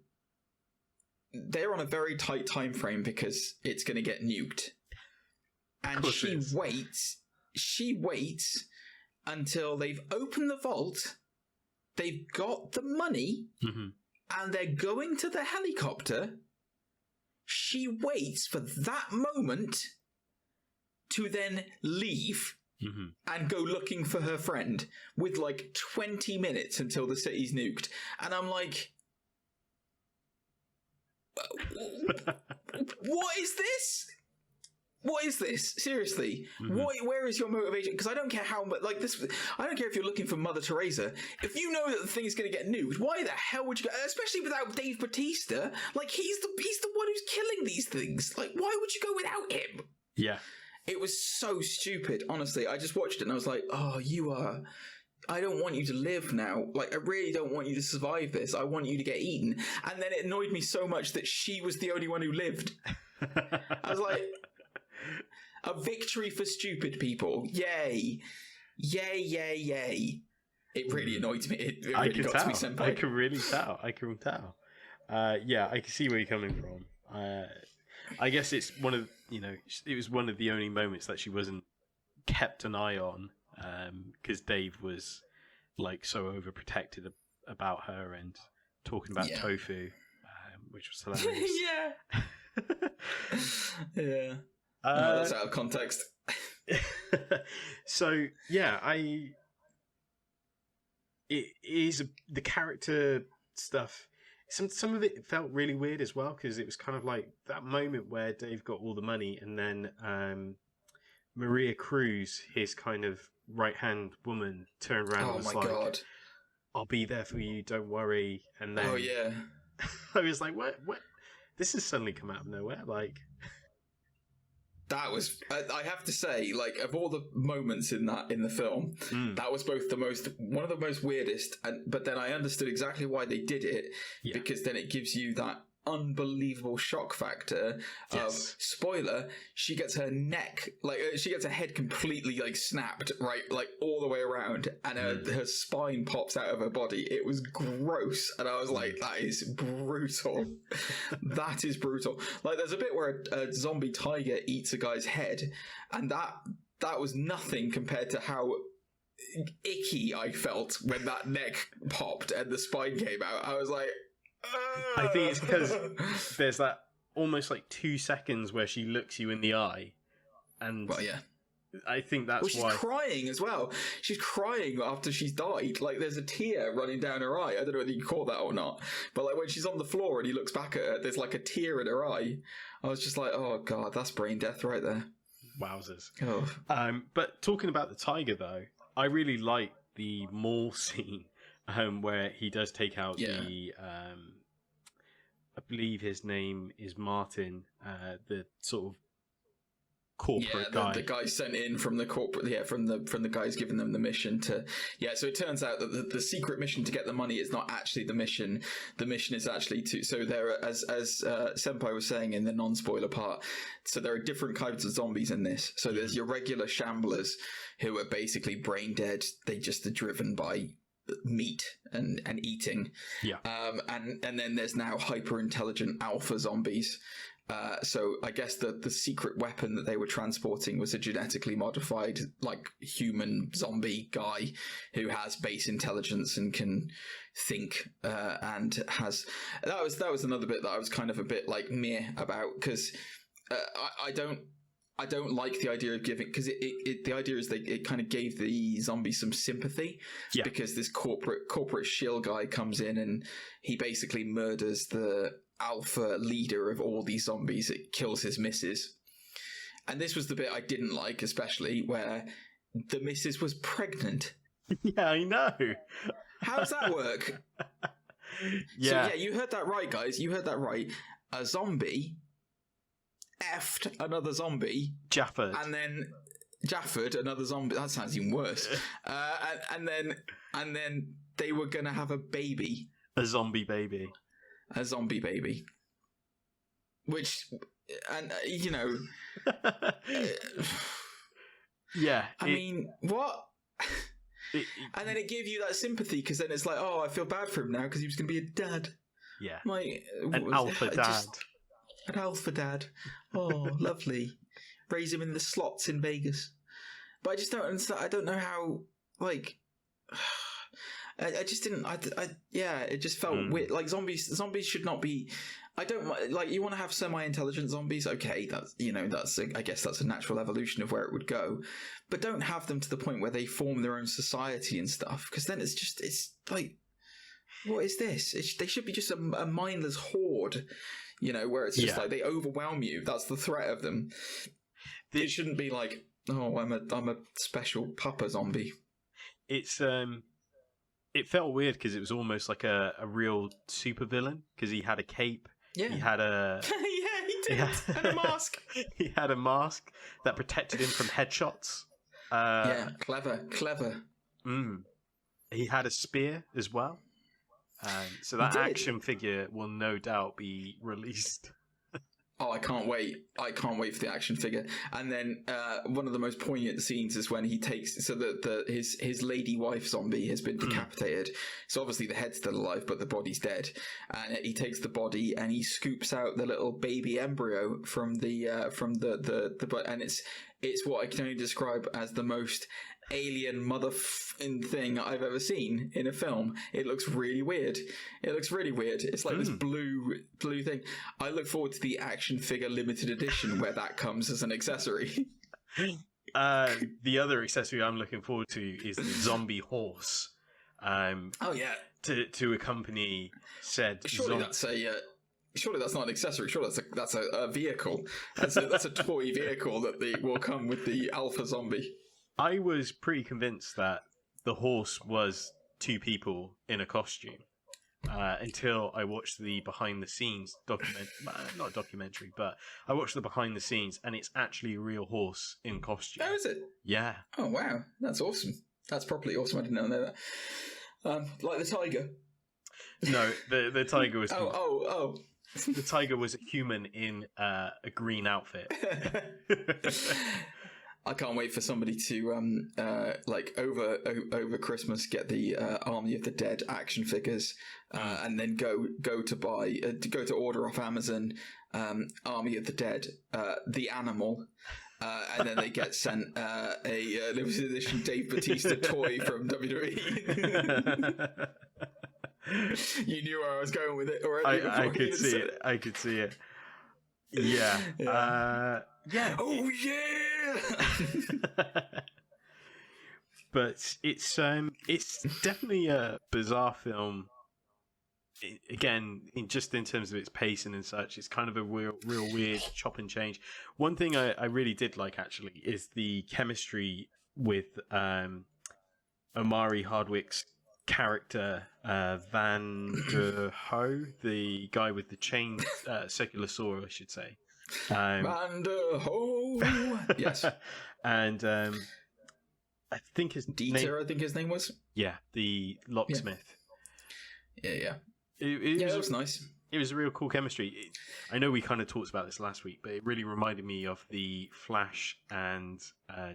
they're on a very tight time frame because it's going to get nuked. And she waits until they've opened the vault, they've got the money, mm-hmm. and they're going to the helicopter. She waits for that moment to then leave, mm-hmm. and go looking for her friend with like 20 minutes until the city's nuked. And I'm like, what is this? What is this? Seriously, Mm-hmm. where is your motivation? Because I don't care how much, like this. I don't care if you're looking for Mother Teresa. If you know that the thing is going to get nuked, why the hell would you go? Especially without Dave Bautista. Like he's the one who's killing these things. Like why would you go without him? Yeah. It was so stupid. Honestly, I just watched it and I was like, oh, you are. I don't want you to live now. Like, I really don't want you to survive this. I want you to get eaten. And then it annoyed me so much that she was the only one who lived. I was like, a victory for stupid people. Yay. Yay, yay, yay. It really annoyed me. It really got to me, senpai. I can really tell. Yeah, I can see where you're coming from. I guess it's one of, it was one of the only moments that she wasn't kept an eye on, because Dave was like so overprotected about her and talking about tofu, which was hilarious. Yeah. That's out of context. So yeah, it is the character stuff. Some of it felt really weird as well, because it was kind of like that moment where Dave got all the money, and then Maria Cruz, his kind of right-hand woman, turned around and was like, God. I'll be there for you, don't worry. And then I was like, what? This has suddenly come out of nowhere. Like, that was, I have to say, like, of all the moments in the film, that was both one of the most weirdest, but then I understood exactly why they did it, because then it gives you that unbelievable shock factor of, spoiler, she gets her neck, like, she gets her head completely, like, snapped, right, like, all the way around, and her spine pops out of her body. It was gross, and I was like, that is brutal. That is brutal. Like, there's a bit where a zombie tiger eats a guy's head, and that was nothing compared to how icky I felt when that neck popped and the spine came out. I was like, I think it's because there's that almost like 2 seconds where she looks you in the eye, and I think that's why she's crying as well. She's crying after she's died. Like there's a tear running down her eye. I don't know whether you caught that or not, but like when she's on the floor and he looks back at her, there's like a tear in her eye. I was just like, oh god, that's brain death right there. Wowzers. Oh. But talking about the tiger though, I really like the mall scene. Where he does take out the, I believe his name is Martin, the sort of corporate guy. The guy sent in from the corporate, from the guys giving them the mission to, so it turns out that the secret mission to get the money is not actually the mission. The mission is actually so there are, as Senpai was saying in the non-spoiler part, so there are different kinds of zombies in this. So there's your regular shamblers who are basically brain dead. They just are driven by meat and eating, and then there's now hyper intelligent alpha zombies. So I guess the secret weapon that they were transporting was a genetically modified, like, human zombie guy who has base intelligence and can think, and has that was another bit that I was kind of a bit like meh about, because I don't like the idea of giving, because the idea is it kind of gave the zombie some sympathy, because this corporate shill guy comes in and he basically murders the alpha leader of all these zombies. It kills his missus, and this was the bit I didn't like, especially where the missus was pregnant. Yeah, I know. How does that work? So you heard that right, guys. You heard that right. A zombie effed another zombie, Jafford, and then Jafford another zombie. That sounds even worse. And then they were gonna have a baby, a zombie baby, which, and I mean, what? And then it gave you that sympathy, because then it's like, oh, I feel bad for him now because he was gonna be a dad. Yeah, like an alpha dad. An alpha dad. Oh, lovely. Raise him in the slots in Vegas. But I just don't understand. I don't know how, like, I just didn't, it just felt weird. Like, zombies should not be, I don't, like, you want to have semi-intelligent zombies? Okay, I guess that's a natural evolution of where it would go. But don't have them to the point where they form their own society and stuff, because then it's like, what is this? They should be just a mindless horde. Where it's just like they overwhelm you. That's the threat of them. It shouldn't be like, oh, I'm a special papa zombie. It's it felt weird because it was almost like a real supervillain because he had a cape. Yeah. He had a he did, and a mask. He had a mask that protected him from headshots. Clever. He had a spear as well. So that action figure will no doubt be released. Oh, I can't wait. I can't wait for the action figure. And then one of the most poignant scenes is when he takes... So his lady wife zombie has been decapitated. So obviously the head's still alive, but the body's dead. And he takes the body and he scoops out the little baby embryo from the and it's what I can only describe as the most alien motherfucking thing I've ever seen in a film. It looks really weird. It's like this blue thing. I look forward to the action figure limited edition where that comes as an accessory. The other accessory I'm looking forward to is the zombie horse. To accompany said. Surely that's not an accessory. Surely that's a vehicle. That's a toy vehicle that will come with the alpha zombie. I was pretty convinced that the horse was two people in a costume until I watched the behind-the-scenes not documentary, but I watched the behind-the-scenes, and it's actually a real horse in costume. Oh, is it? Yeah. Oh, wow. That's awesome. That's properly awesome. I didn't know that. Like the tiger? No, the tiger was... Oh. The tiger was a human in a green outfit. I can't wait for somebody to over Christmas get the Army of the Dead action figures, and then go to order off Amazon Army of the Dead the animal, and then they get sent a limited edition Dave Bautista toy from WWE. You knew where I was going with it already. I could see it. Yeah. Yeah. Oh yeah. But it's definitely a bizarre film. Again, in terms of its pacing and such, it's kind of a real weird chop and change. One thing I really did like actually is the chemistry with Omari Hardwick's character, Van der Hoe, the guy with the chain, circular saw, I should say. Van der Hoe. Yes. And I think his Dieter, I think his name was. Yeah, the locksmith. Yeah. It was nice. It was a real cool chemistry. I know we kind of talked about this last week, but it really reminded me of the Flash and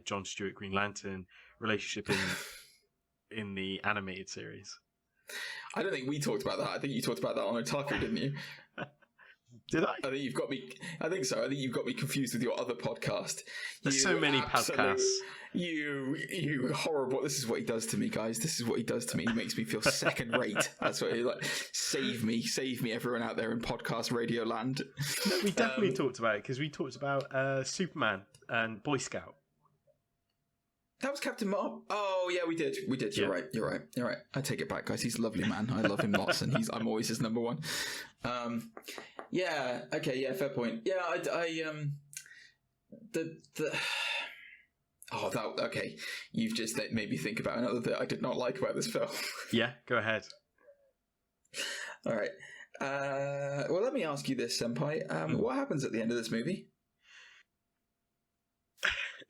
John Stewart Green Lantern relationship in the animated series. I don't think we talked about that. I think you talked about that on Otaku, didn't you? Did I? I think you've got me. I think so. I think you've got me confused with your other podcast. There's so many podcasts. You horrible. This is what he does to me, guys. This is what he does to me. He makes me feel second rate. That's what he like. Save me, everyone out there in podcast radio land. No, we definitely talked about it because we talked about Superman and Boy Scout. That was Captain Marvel. Oh yeah, we did. You're right. I take it back, guys. He's a lovely man. I love him lots, and I'm always his number one. Yeah. Okay. Yeah. Fair point. Yeah. Okay. You've just made me think about another thing I did not like about this film. Yeah. Go ahead. All right. Well, let me ask you this, Senpai. What happens at the end of this movie?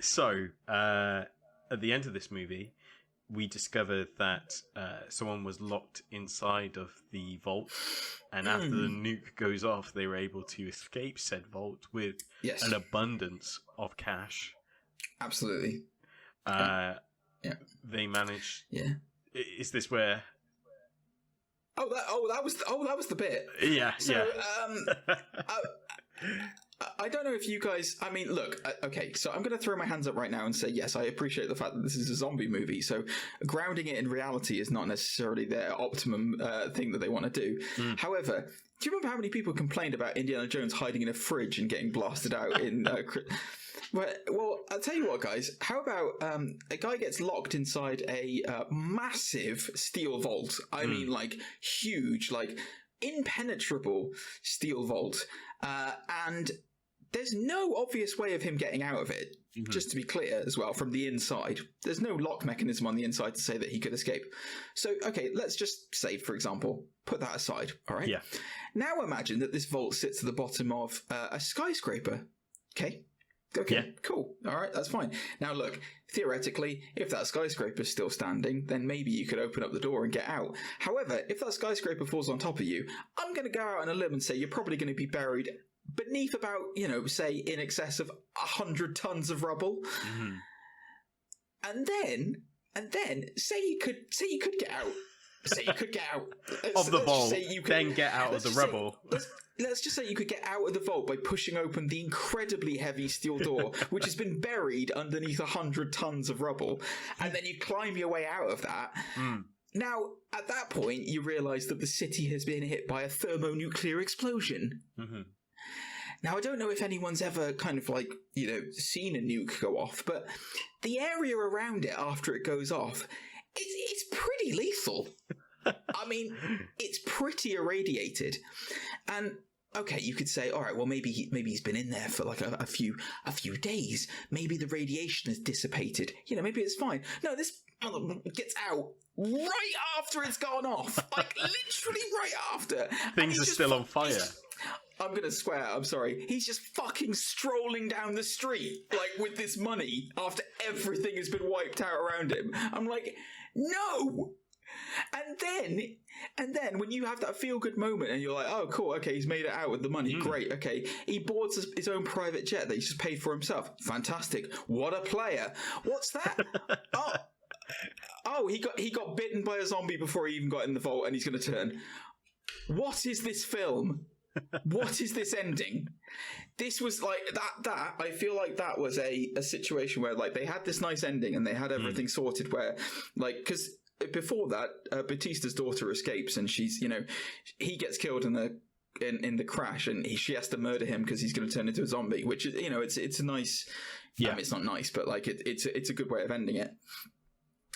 So, at the end of this movie, we discovered that someone was locked inside of the vault, and after the nuke goes off, they were able to escape said vault with an abundance of cash. Absolutely. Yeah. They managed. Yeah. Is this where? That was the bit. Yeah. So, yeah. I don't know if you guys... I mean, look, okay, so I'm going to throw my hands up right now and say, yes, I appreciate the fact that this is a zombie movie, so grounding it in reality is not necessarily their optimum thing that they want to do. However, do you remember how many people complained about Indiana Jones hiding in a fridge and getting blasted out in... Well, I'll tell you what, guys. How about a guy gets locked inside a massive steel vault? I mean, like, huge, like, impenetrable steel vault, and there's no obvious way of him getting out of it, just to be clear as well, from the inside. There's no lock mechanism on the inside to say that he could escape. So, okay, let's just say, for example, put that aside, all right? Yeah. Now imagine that this vault sits at the bottom of a skyscraper, okay? Okay, Yeah. cool. All right, that's fine. Now, look, theoretically, if that skyscraper is still standing, then maybe you could open up the door and get out. However, if that skyscraper falls on top of you, I'm going to go out on a limb and say you're probably going to be buried beneath about, say, in excess of 100 tons of rubble. Mm-hmm. And then, say you could get out. Say you could get out of the vault, then get out of the rubble. Let's just say you could get out of the vault by pushing open the incredibly heavy steel door, which has been buried underneath 100 tons of rubble, and then you climb your way out of that. Now, at that point, you realise that the city has been hit by a thermonuclear explosion. Mm-hmm. Now, I don't know if anyone's ever kind of seen a nuke go off, but the area around it after it goes off, it's pretty lethal. I mean, it's pretty irradiated. And okay, you could say, all right, well, maybe he's been in there for like a few days. Maybe the radiation has dissipated. Maybe it's fine. No, this gets out right after it's gone off. Like, literally right after. Things are still on fire. I'm going to swear, I'm sorry. He's just fucking strolling down the street, like, with this money after everything has been wiped out around him. I'm like, no! And then when you have that feel-good moment and you're like, oh, cool, okay, he's made it out with the money, great, okay. He boards his own private jet that he's just paid for himself. Fantastic. What a player. What's that? Oh, he got bitten by a zombie before he even got in the vault and he's going to turn. What is this film? What is this ending? This was like that I feel like that was a situation where like they had this nice ending and they had everything sorted where like, because before that Batista's daughter escapes and she's he gets killed in the crash and she has to murder him because he's going to turn into a zombie, which is it's a nice it's not nice but like it's a good way of ending it.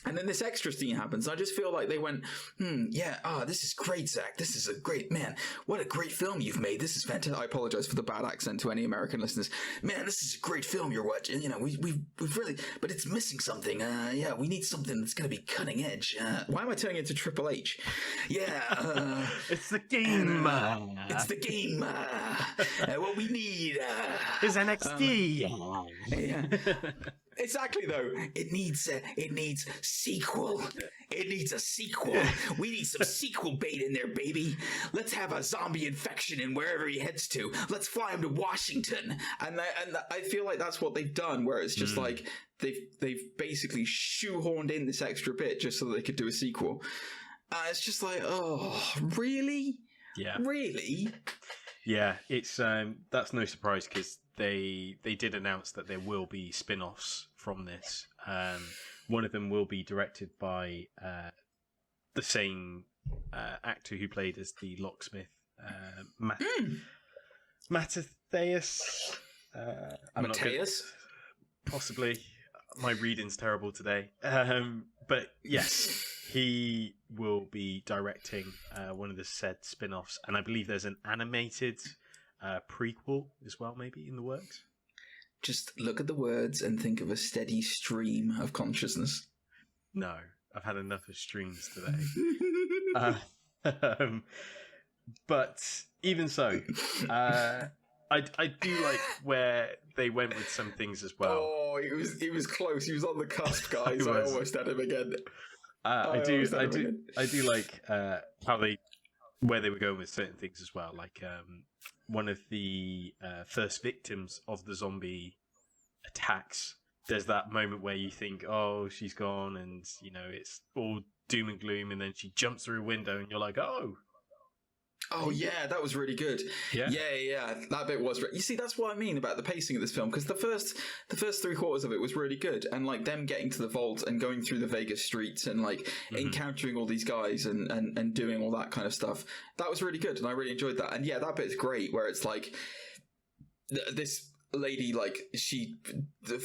And then this extra scene happens. I just feel like they went, this is great, Zach. This is a great, man, what a great film you've made. This is fantastic. I apologize for the bad accent to any American listeners. Man, this is a great film you're watching. We've really, but it's missing something. We need something that's going to be cutting edge. Why am I turning into Triple H? It's the game. It's the game. What we need is NXT. Exactly though. It needs sequel. It needs a sequel. We need some sequel bait in there, baby. Let's have a zombie infection in wherever he heads to. Let's fly him to Washington. And I feel like that's what they've done, where it's just like they've basically shoehorned in this extra bit just so that they could do a sequel. It's just like, oh, really? Yeah. Really? Yeah, it's that's no surprise because they did announce that there will be spin-offs from this. One of them will be directed by the same actor who played as the locksmith, Mattathias. Matthias? Possibly. My reading's terrible today. But yes, he will be directing one of the said spin-offs, and I believe there's an animated prequel as well, maybe in the works. Just look at the words and think of a steady stream of consciousness. No, I've had enough of streams today. But even so, I do like where they went with some things as well. Oh, he was close. He was on the cusp, guys. I almost had him again. I do like where they were going with certain things as well. Like one of the first victims of the zombie attacks. There's that moment where you think, "Oh, she's gone," and it's all doom and gloom, and then she jumps through a window, and you're like, "Oh." Oh yeah, that was really good. Yeah. That bit was. You see, that's what I mean about the pacing of this film, because the first 3/4 of it was really good, and like them getting to the vault and going through the Vegas streets and like encountering all these guys and doing all that kind of stuff. That was really good, and I really enjoyed that. And yeah, that bit's great, where it's like this lady, like she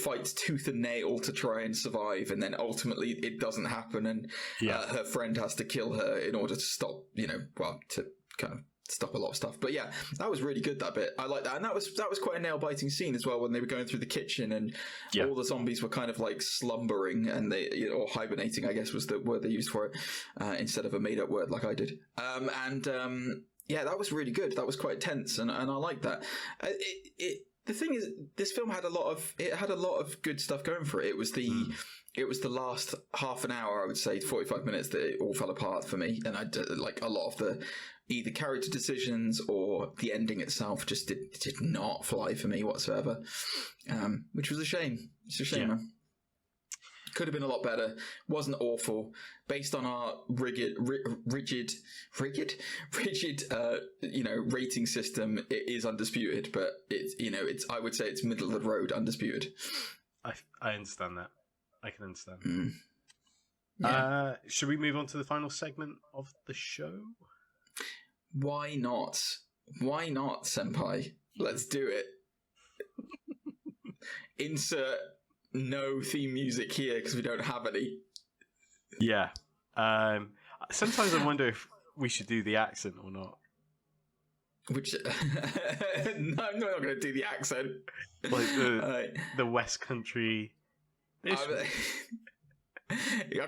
fights tooth and nail to try and survive, and then ultimately it doesn't happen, and her friend has to kill her in order to stop, to kind of stop a lot of stuff. But yeah, that was really good, that bit. I like that. And that was quite a nail-biting scene as well, when they were going through the kitchen and all the zombies were kind of like slumbering and or hibernating, I guess was the word they used for it, instead of a made-up word like I did. Yeah, that was really good. That was quite tense, and I like that. The thing is, this film had a lot of good stuff going for it. It was the last half an hour, I would say, 45 minutes, that it all fell apart for me, and I like a lot of the either character decisions or the ending itself just did not fly for me whatsoever, which was a shame. It's a shame, man. Could have been a lot better. Wasn't awful. Based on our rigid, rating system, it is undisputed. But it's I would say it's middle of the road undisputed. I understand that. I can understand. Mm. Yeah. Should we move on to the final segment of the show? Why not? Why not, Senpai? Let's do it. Insert no theme music here because we don't have any. Yeah. Sometimes I wonder if we should do the accent or not. Which no, I'm not going to do the accent. Like the West Country. Yeah,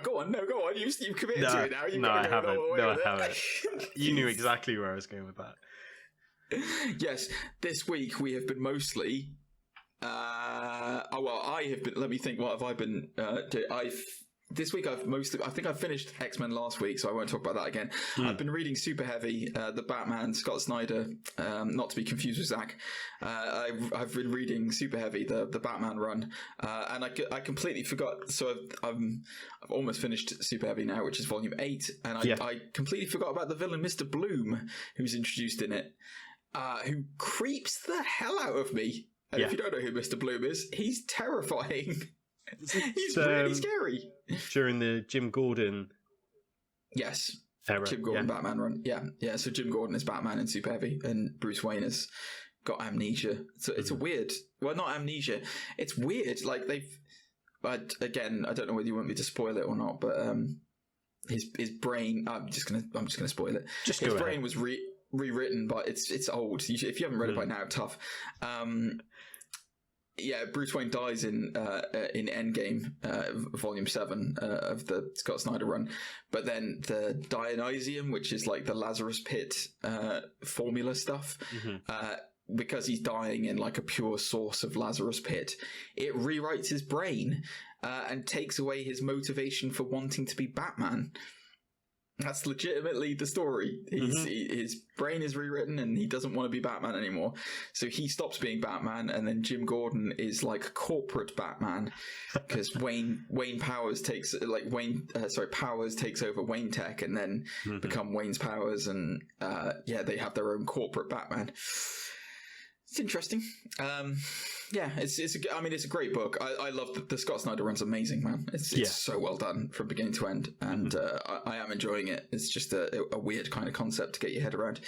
go on. You've committed to it now. I haven't. You knew exactly where I was going with that. Yes, this week we have been mostly. I have been. Let me think. What have I been? This week I think I finished X-Men last week, so I won't talk about that again. I've been reading super heavy, the Batman, Scott Snyder, not to be confused with Zack. I've been reading super heavy, the Batman run, and I completely forgot. So I've almost finished super heavy now, which is volume 8, and I completely forgot about the villain Mr. Bloom, who's introduced in it, who creeps the hell out of me. And if you don't know who Mr. Bloom is, he's terrifying. He's really scary. During the Jim Gordon era. Jim Gordon Batman run. Yeah. So Jim Gordon is Batman in Super Heavy, and Bruce Wayne has got amnesia. So it's a weird. Well, not amnesia. It's weird. Like but again, I don't know whether you want me to spoil it or not. But his brain. I'm just gonna spoil it. His brain was rewritten, but it's old. If you haven't read it by now, tough. Bruce Wayne dies in Endgame, Volume 7 of the Scott Snyder run. But then the Dionysium, which is like the Lazarus Pit formula stuff, because he's dying in like a pure source of Lazarus Pit, it rewrites his brain and takes away his motivation for wanting to be Batman. That's legitimately the story. His brain is rewritten and he doesn't want to be Batman anymore. So he stops being Batman, and then Jim Gordon is like corporate Batman because Powers takes over Wayne Tech and then become Wayne's Powers, and they have their own corporate Batman. It's interesting. It's a great book. I love the Scott Snyder run's amazing, man. It's so well done from beginning to end, and I am enjoying it. It's just a weird kind of concept to get your head around.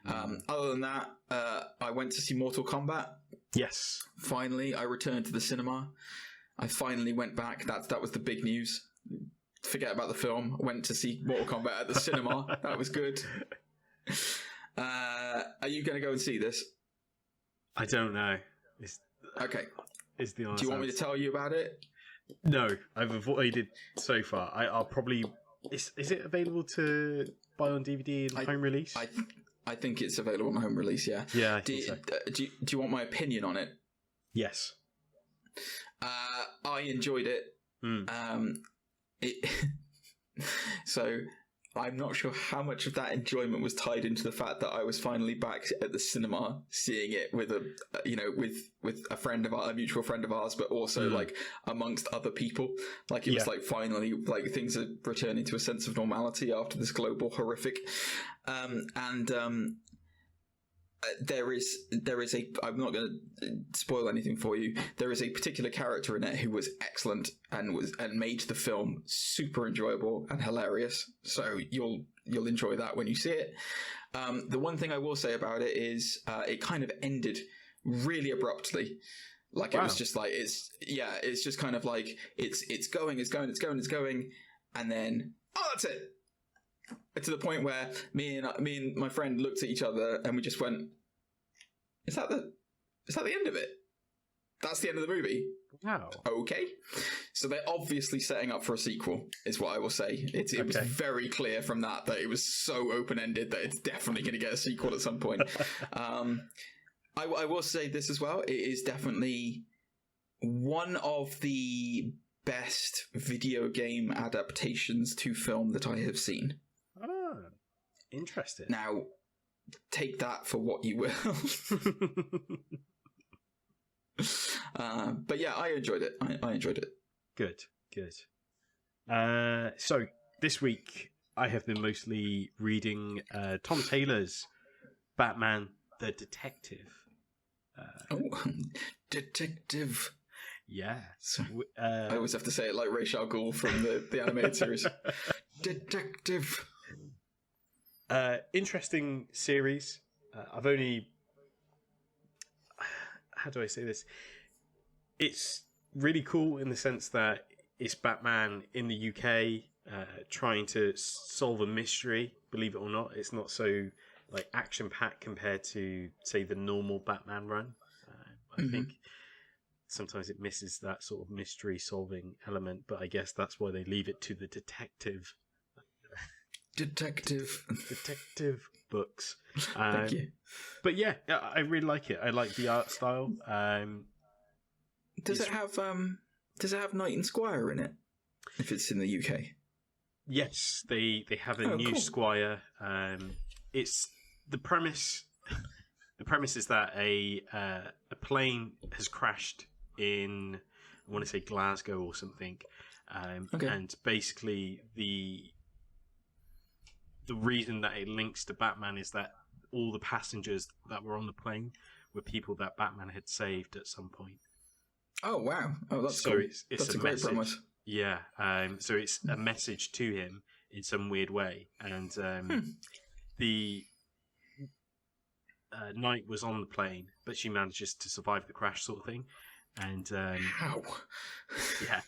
Other than that, I went to see Mortal Kombat. Yes. Finally, I returned to the cinema. I finally went back. That was the big news. Forget about the film. Went to see Mortal Kombat at the cinema. That was good. Are you going to go and see this? I don't know. Okay. Is the honest Do you want me to tell you about it? No, I've avoided so far. I'll probably. Is it available to buy on DVD in home release? I think it's available on home release. Yeah. Yeah. I think so. Do you want my opinion on it? Yes. I enjoyed it. So I'm not sure how much of that enjoyment was tied into the fact that I was finally back at the cinema, seeing it with a friend of a mutual friend of ours, but also like amongst other people. Like it was like finally like things are returning to a sense of normality after this global horrific. There is a. I'm not going to spoil anything for you. There is a particular character in it who was excellent and made the film super enjoyable and hilarious. So you'll enjoy that when you see it. The one thing I will say about it is it kind of ended really abruptly. Like it was just like it's just kind of like it's going, and then that's it. to the point where me and my friend looked at each other and we just went, "Is that the end of it? That's the end of the movie." Wow. Okay. So they're obviously setting up for a sequel, is what I will say. It was very clear from that it was so open-ended that it's definitely going to get a sequel at some point. I will say this as well. It is definitely one of the best video game adaptations to film that I have seen. Oh, interesting. Now, take that for what you will. But yeah, I enjoyed it. I enjoyed it. Good. So this week I have been mostly reading Tom Taylor's Batman the Detective. Detective. Yeah. I always have to say it like Ra's al Ghul from the animated series. Detective. Interesting series. I've only... How do I say this? It's really cool in the sense that it's Batman in the UK trying to solve a mystery. Believe it or not, it's not so like action-packed compared to, say, the normal Batman run. I think sometimes it misses that sort of mystery-solving element, but I guess that's why they leave it to the detective books. Thank you. But yeah, I really like it. I like the art style. Does it have Knight and Squire in it? If it's in the UK? Yes, they have a new Squire. It's the premise. The premise is that a plane has crashed in, I want to say, Glasgow or something, and basically the reason that it links to Batman is that all the passengers that were on the plane were people that Batman had saved at some point. Oh wow! Oh, that's so cool. It's a great promise. Yeah. So it's a message to him in some weird way, and the Knight was on the plane, but she manages to survive the crash, sort of thing. And how? Yeah.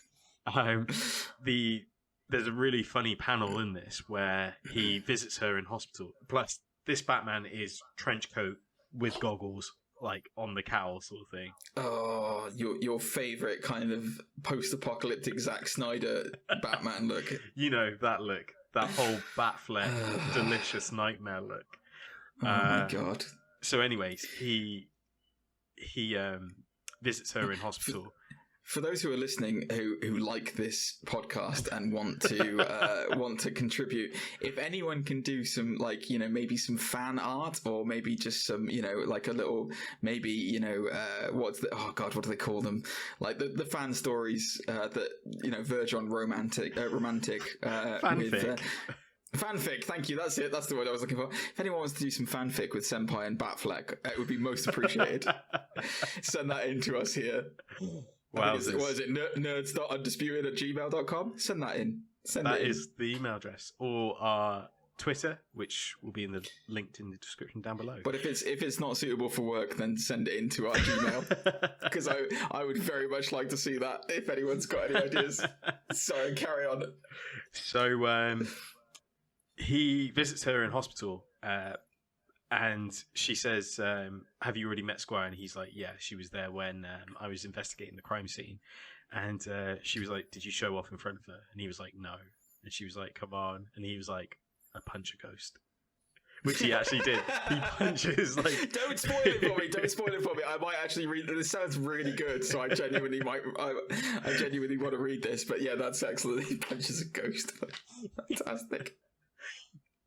There's a really funny panel in this where he visits her in hospital. Plus, this Batman is trench coat with goggles, like on the cowl, sort of thing. Oh, your favorite kind of post-apocalyptic Zack Snyder Batman look. You know that look, that whole Batfleck, delicious nightmare look. Oh my god! So, anyways, he visits her in hospital. For those who are listening who like this podcast and want to contribute, if anyone can do some, like, you know, maybe some fan art or maybe just some, you know, like a little, maybe, you know, what do they call them? Like the fan stories that, you know, verge on romantic fanfic. Fanfic, thank you. That's it. That's the word I was looking for. If anyone wants to do some fanfic with Senpai and Batfleck, it would be most appreciated. Send that in to us here. Wow. What is it? nerds.undisputed@gmail.com? Send that in. That is the email address. Or our Twitter, which will be linked in the description down below. But if it's not suitable for work, then send it into our Gmail. Because I would very much like to see that, if anyone's got any ideas. Sorry, carry on. So he visits her in hospital, and she says, have you already met Squire? And he's like, yeah, she was there when I was investigating the crime scene. And she was like, did you show off in front of her? And he was like, no. And she was like, come on. And he was like, I punch a ghost. Which he actually did. He punches, like... Don't spoil it for me. Don't spoil it for me. I might actually read... This sounds really good, so I genuinely want to read this. But yeah, that's excellent. He punches a ghost. Fantastic.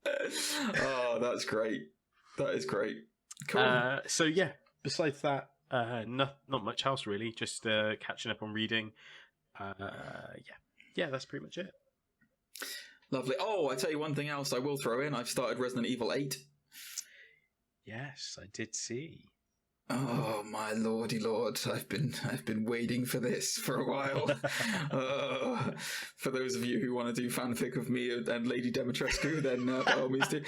Oh, that's great. That is great. Cool. So yeah, besides that, not much else really. Just catching up on reading. Yeah, that's pretty much it. Lovely. Oh, I tell you one thing else I will throw in. I've started Resident Evil 8. Yes, I did see. Oh my lordy lord! I've been waiting for this for a while. For those of you who want to do fanfic of me and Lady Demetrescu, then by all means do.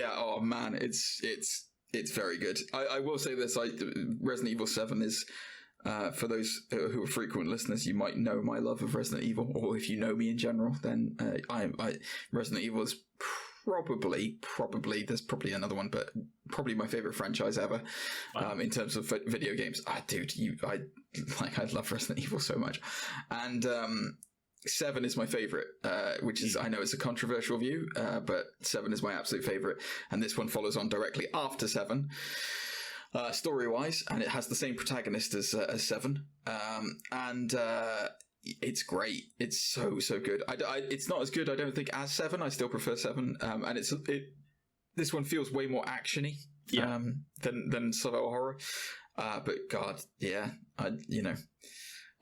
Oh man, it's very good. I will say this: Resident Evil 7 is For those who are frequent listeners, you might know my love of Resident Evil, or if you know me in general, then Resident Evil is probably there's probably another one, but probably my favorite franchise ever. In terms of video games. Dude, I love Resident Evil so much, and 7 is my favorite, which is, I know it's a controversial view, but 7 is my absolute favorite, and this one follows on directly after 7. Story-wise, and it has the same protagonist as 7, and it's great. It's so good. It's not as good, I don't think, as 7. I still prefer 7, and this one feels way more actiony than survival horror. But God, yeah, I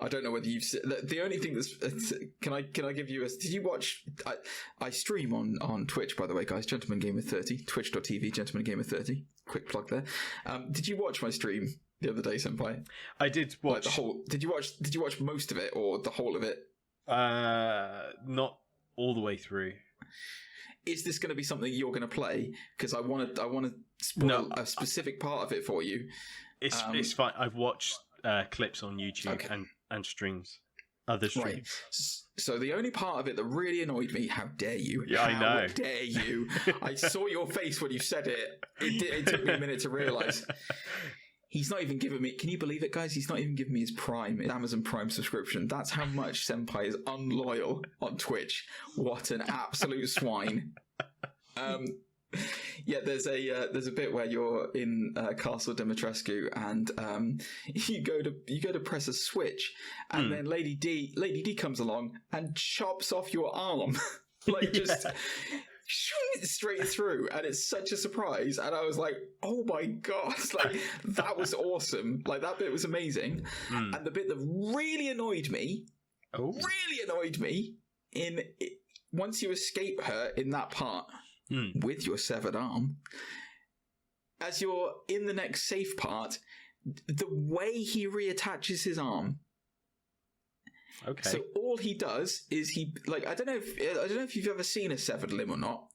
don't know whether you've seen, the only thing that's can I give you did you watch? I stream on Twitch, by the way, guys. Gentleman Gamer 30, twitch.tv, Gentleman Gamer 30. Quick plug there. Did you watch my stream the other day, Senpai? I did watch the whole. Did you watch most of it or the whole of it? Not all the way through. Is this going to be something you're going to play? Because I want to spoil a specific part of it for you. It's fine. I've watched clips on YouTube and streams, other streams. Right. So the only part of it that really annoyed me, how dare you? Yeah, I know. How dare you? I saw your face when you said it. It took me a minute to realise. He's not even giving me... Can you believe it, guys? He's not even giving me his Amazon Prime subscription. That's how much Senpai is unloyal on Twitch. What an absolute swine. Yeah, there's a bit where you're in Castle Dimitrescu, and you go to press a switch, and then Lady D comes along and chops off your arm, like just straight through, and it's such a surprise. And I was like, oh my god, like that was awesome, like that bit was amazing. And the bit that really annoyed me, once you escape her in that part. With your severed arm, as you're in the next safe part, the way he reattaches his arm. Okay. So all he does is I don't know if you've ever seen a severed limb or not,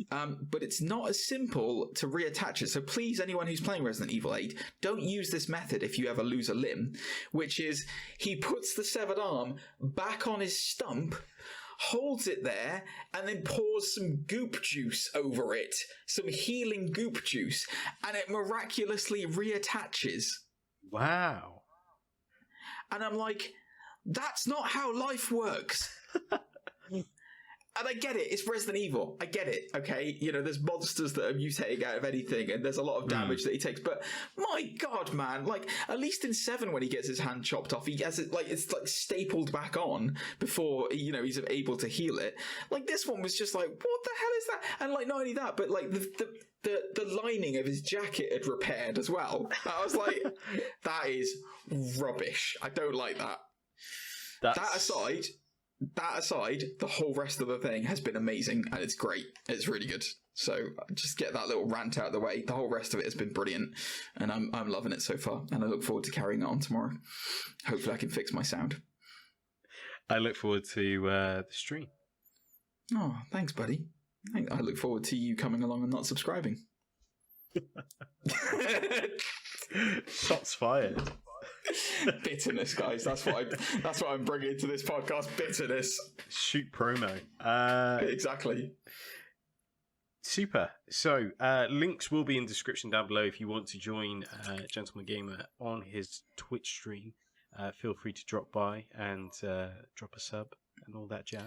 but it's not as simple to reattach it. So please, anyone who's playing Resident Evil 8, don't use this method if you ever lose a limb, which is he puts the severed arm back on his stump, holds it there, and then pours some goop juice over it, some healing goop juice, and it miraculously reattaches. Wow. And I'm like, that's not how life works. And I get it, it's Resident Evil. I get it, okay? There's monsters that are mutating out of anything, and there's a lot of damage that he takes. But my God, man, at least in 7, when he gets his hand chopped off, he has it it's stapled back on before he's able to heal it. This one was just like, what the hell is that? And not only that, but the lining of his jacket had repaired as well. I was like, that is rubbish. I don't like that. That aside, the whole rest of the thing has been amazing, and it's great. It's really good. So just get that little rant out of the way. The whole rest of it has been brilliant, and I'm loving it so far, and I look forward to carrying it on tomorrow. Hopefully I can fix my sound. I look forward to the stream. Oh, thanks, buddy. I look forward to you coming along and not subscribing. Shots fired. Bitterness, guys. That's what I'm bringing to this podcast. Bitterness. Shoot promo. Exactly. Super. So links will be in the description down below if you want to join Gentleman Gamer on his Twitch stream. Feel free to drop by and drop a sub and all that jazz.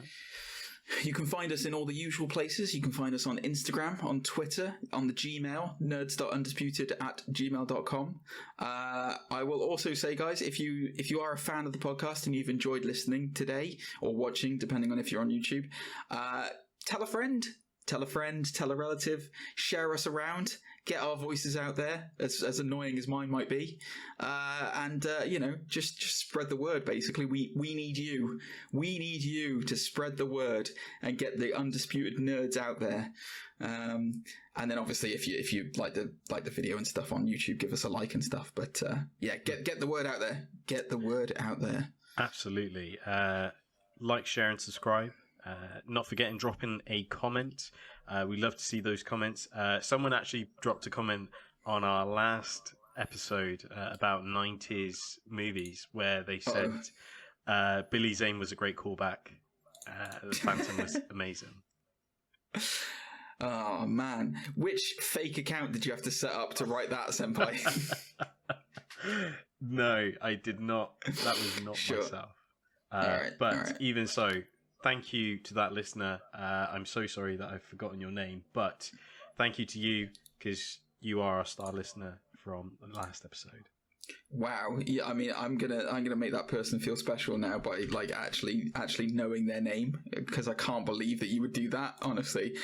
You can find us in all the usual places. You can find us on Instagram, on Twitter, on the Gmail, nerds.undisputed@gmail.com. I will also say, guys, if you are a fan of the podcast and you've enjoyed listening today or watching, depending on if you're on YouTube, tell a friend, tell a relative, share us around, get our voices out there, as annoying as mine might be, and just spread the word. Basically, we need you. We need you to spread the word and get the Undisputed Nerds out there. And then obviously, if you like the video and stuff on YouTube, give us a like and stuff. But get the word out there. Get the word out there. Absolutely. Like, share, and subscribe. Not forgetting dropping a comment. We love to see those comments. Someone actually dropped a comment on our last episode about 90s movies where they said Billy Zane was a great callback. The Phantom was amazing. Oh, man. Which fake account did you have to set up to write that, Senpai? No, I did not. That was not myself. But even so, thank you to that listener. I'm so sorry that I've forgotten your name, but thank you to you, because you are our star listener from the last episode. Wow. Yeah, I mean, I'm gonna make that person feel special now by like actually knowing their name, because I can't believe that you would do that, honestly.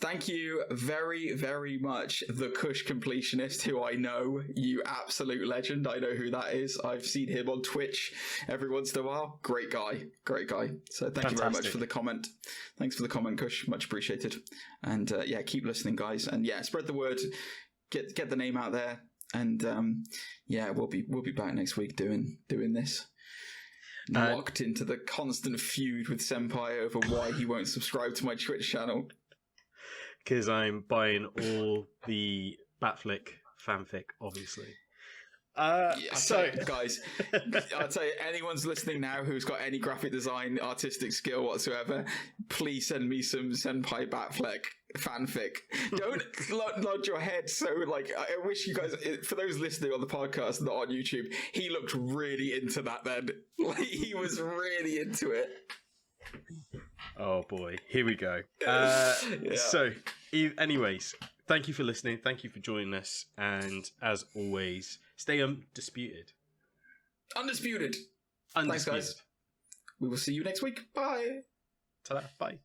Thank you very, very much, the Kush Completionist, who I know, you absolute legend. I know who that is. I've seen him on Twitch every once in a while. Great guy. So thank you very much for the comment. Thanks for the comment, Kush. Much appreciated. And yeah, keep listening, guys. And yeah, spread the word. Get the name out there. And yeah, we'll be back next week doing this. Locked into the constant feud with Senpai over why he won't subscribe to my Twitch channel. Because I'm buying all the Batflick fanfic, obviously. Guys, I'll tell you, anyone's listening now who's got any graphic design, artistic skill whatsoever, please send me some Senpai Batfleck fanfic. Don't nod your head. So, like, I wish you guys, for those listening on the podcast, not on YouTube, he looked really into that then. Like, he was really into it. Oh boy, here we go. So, anyways, thank you for listening. Thank you for joining us. And as always, stay undisputed. Undisputed. Thanks, guys. We will see you next week. Bye. Ta-da. Bye.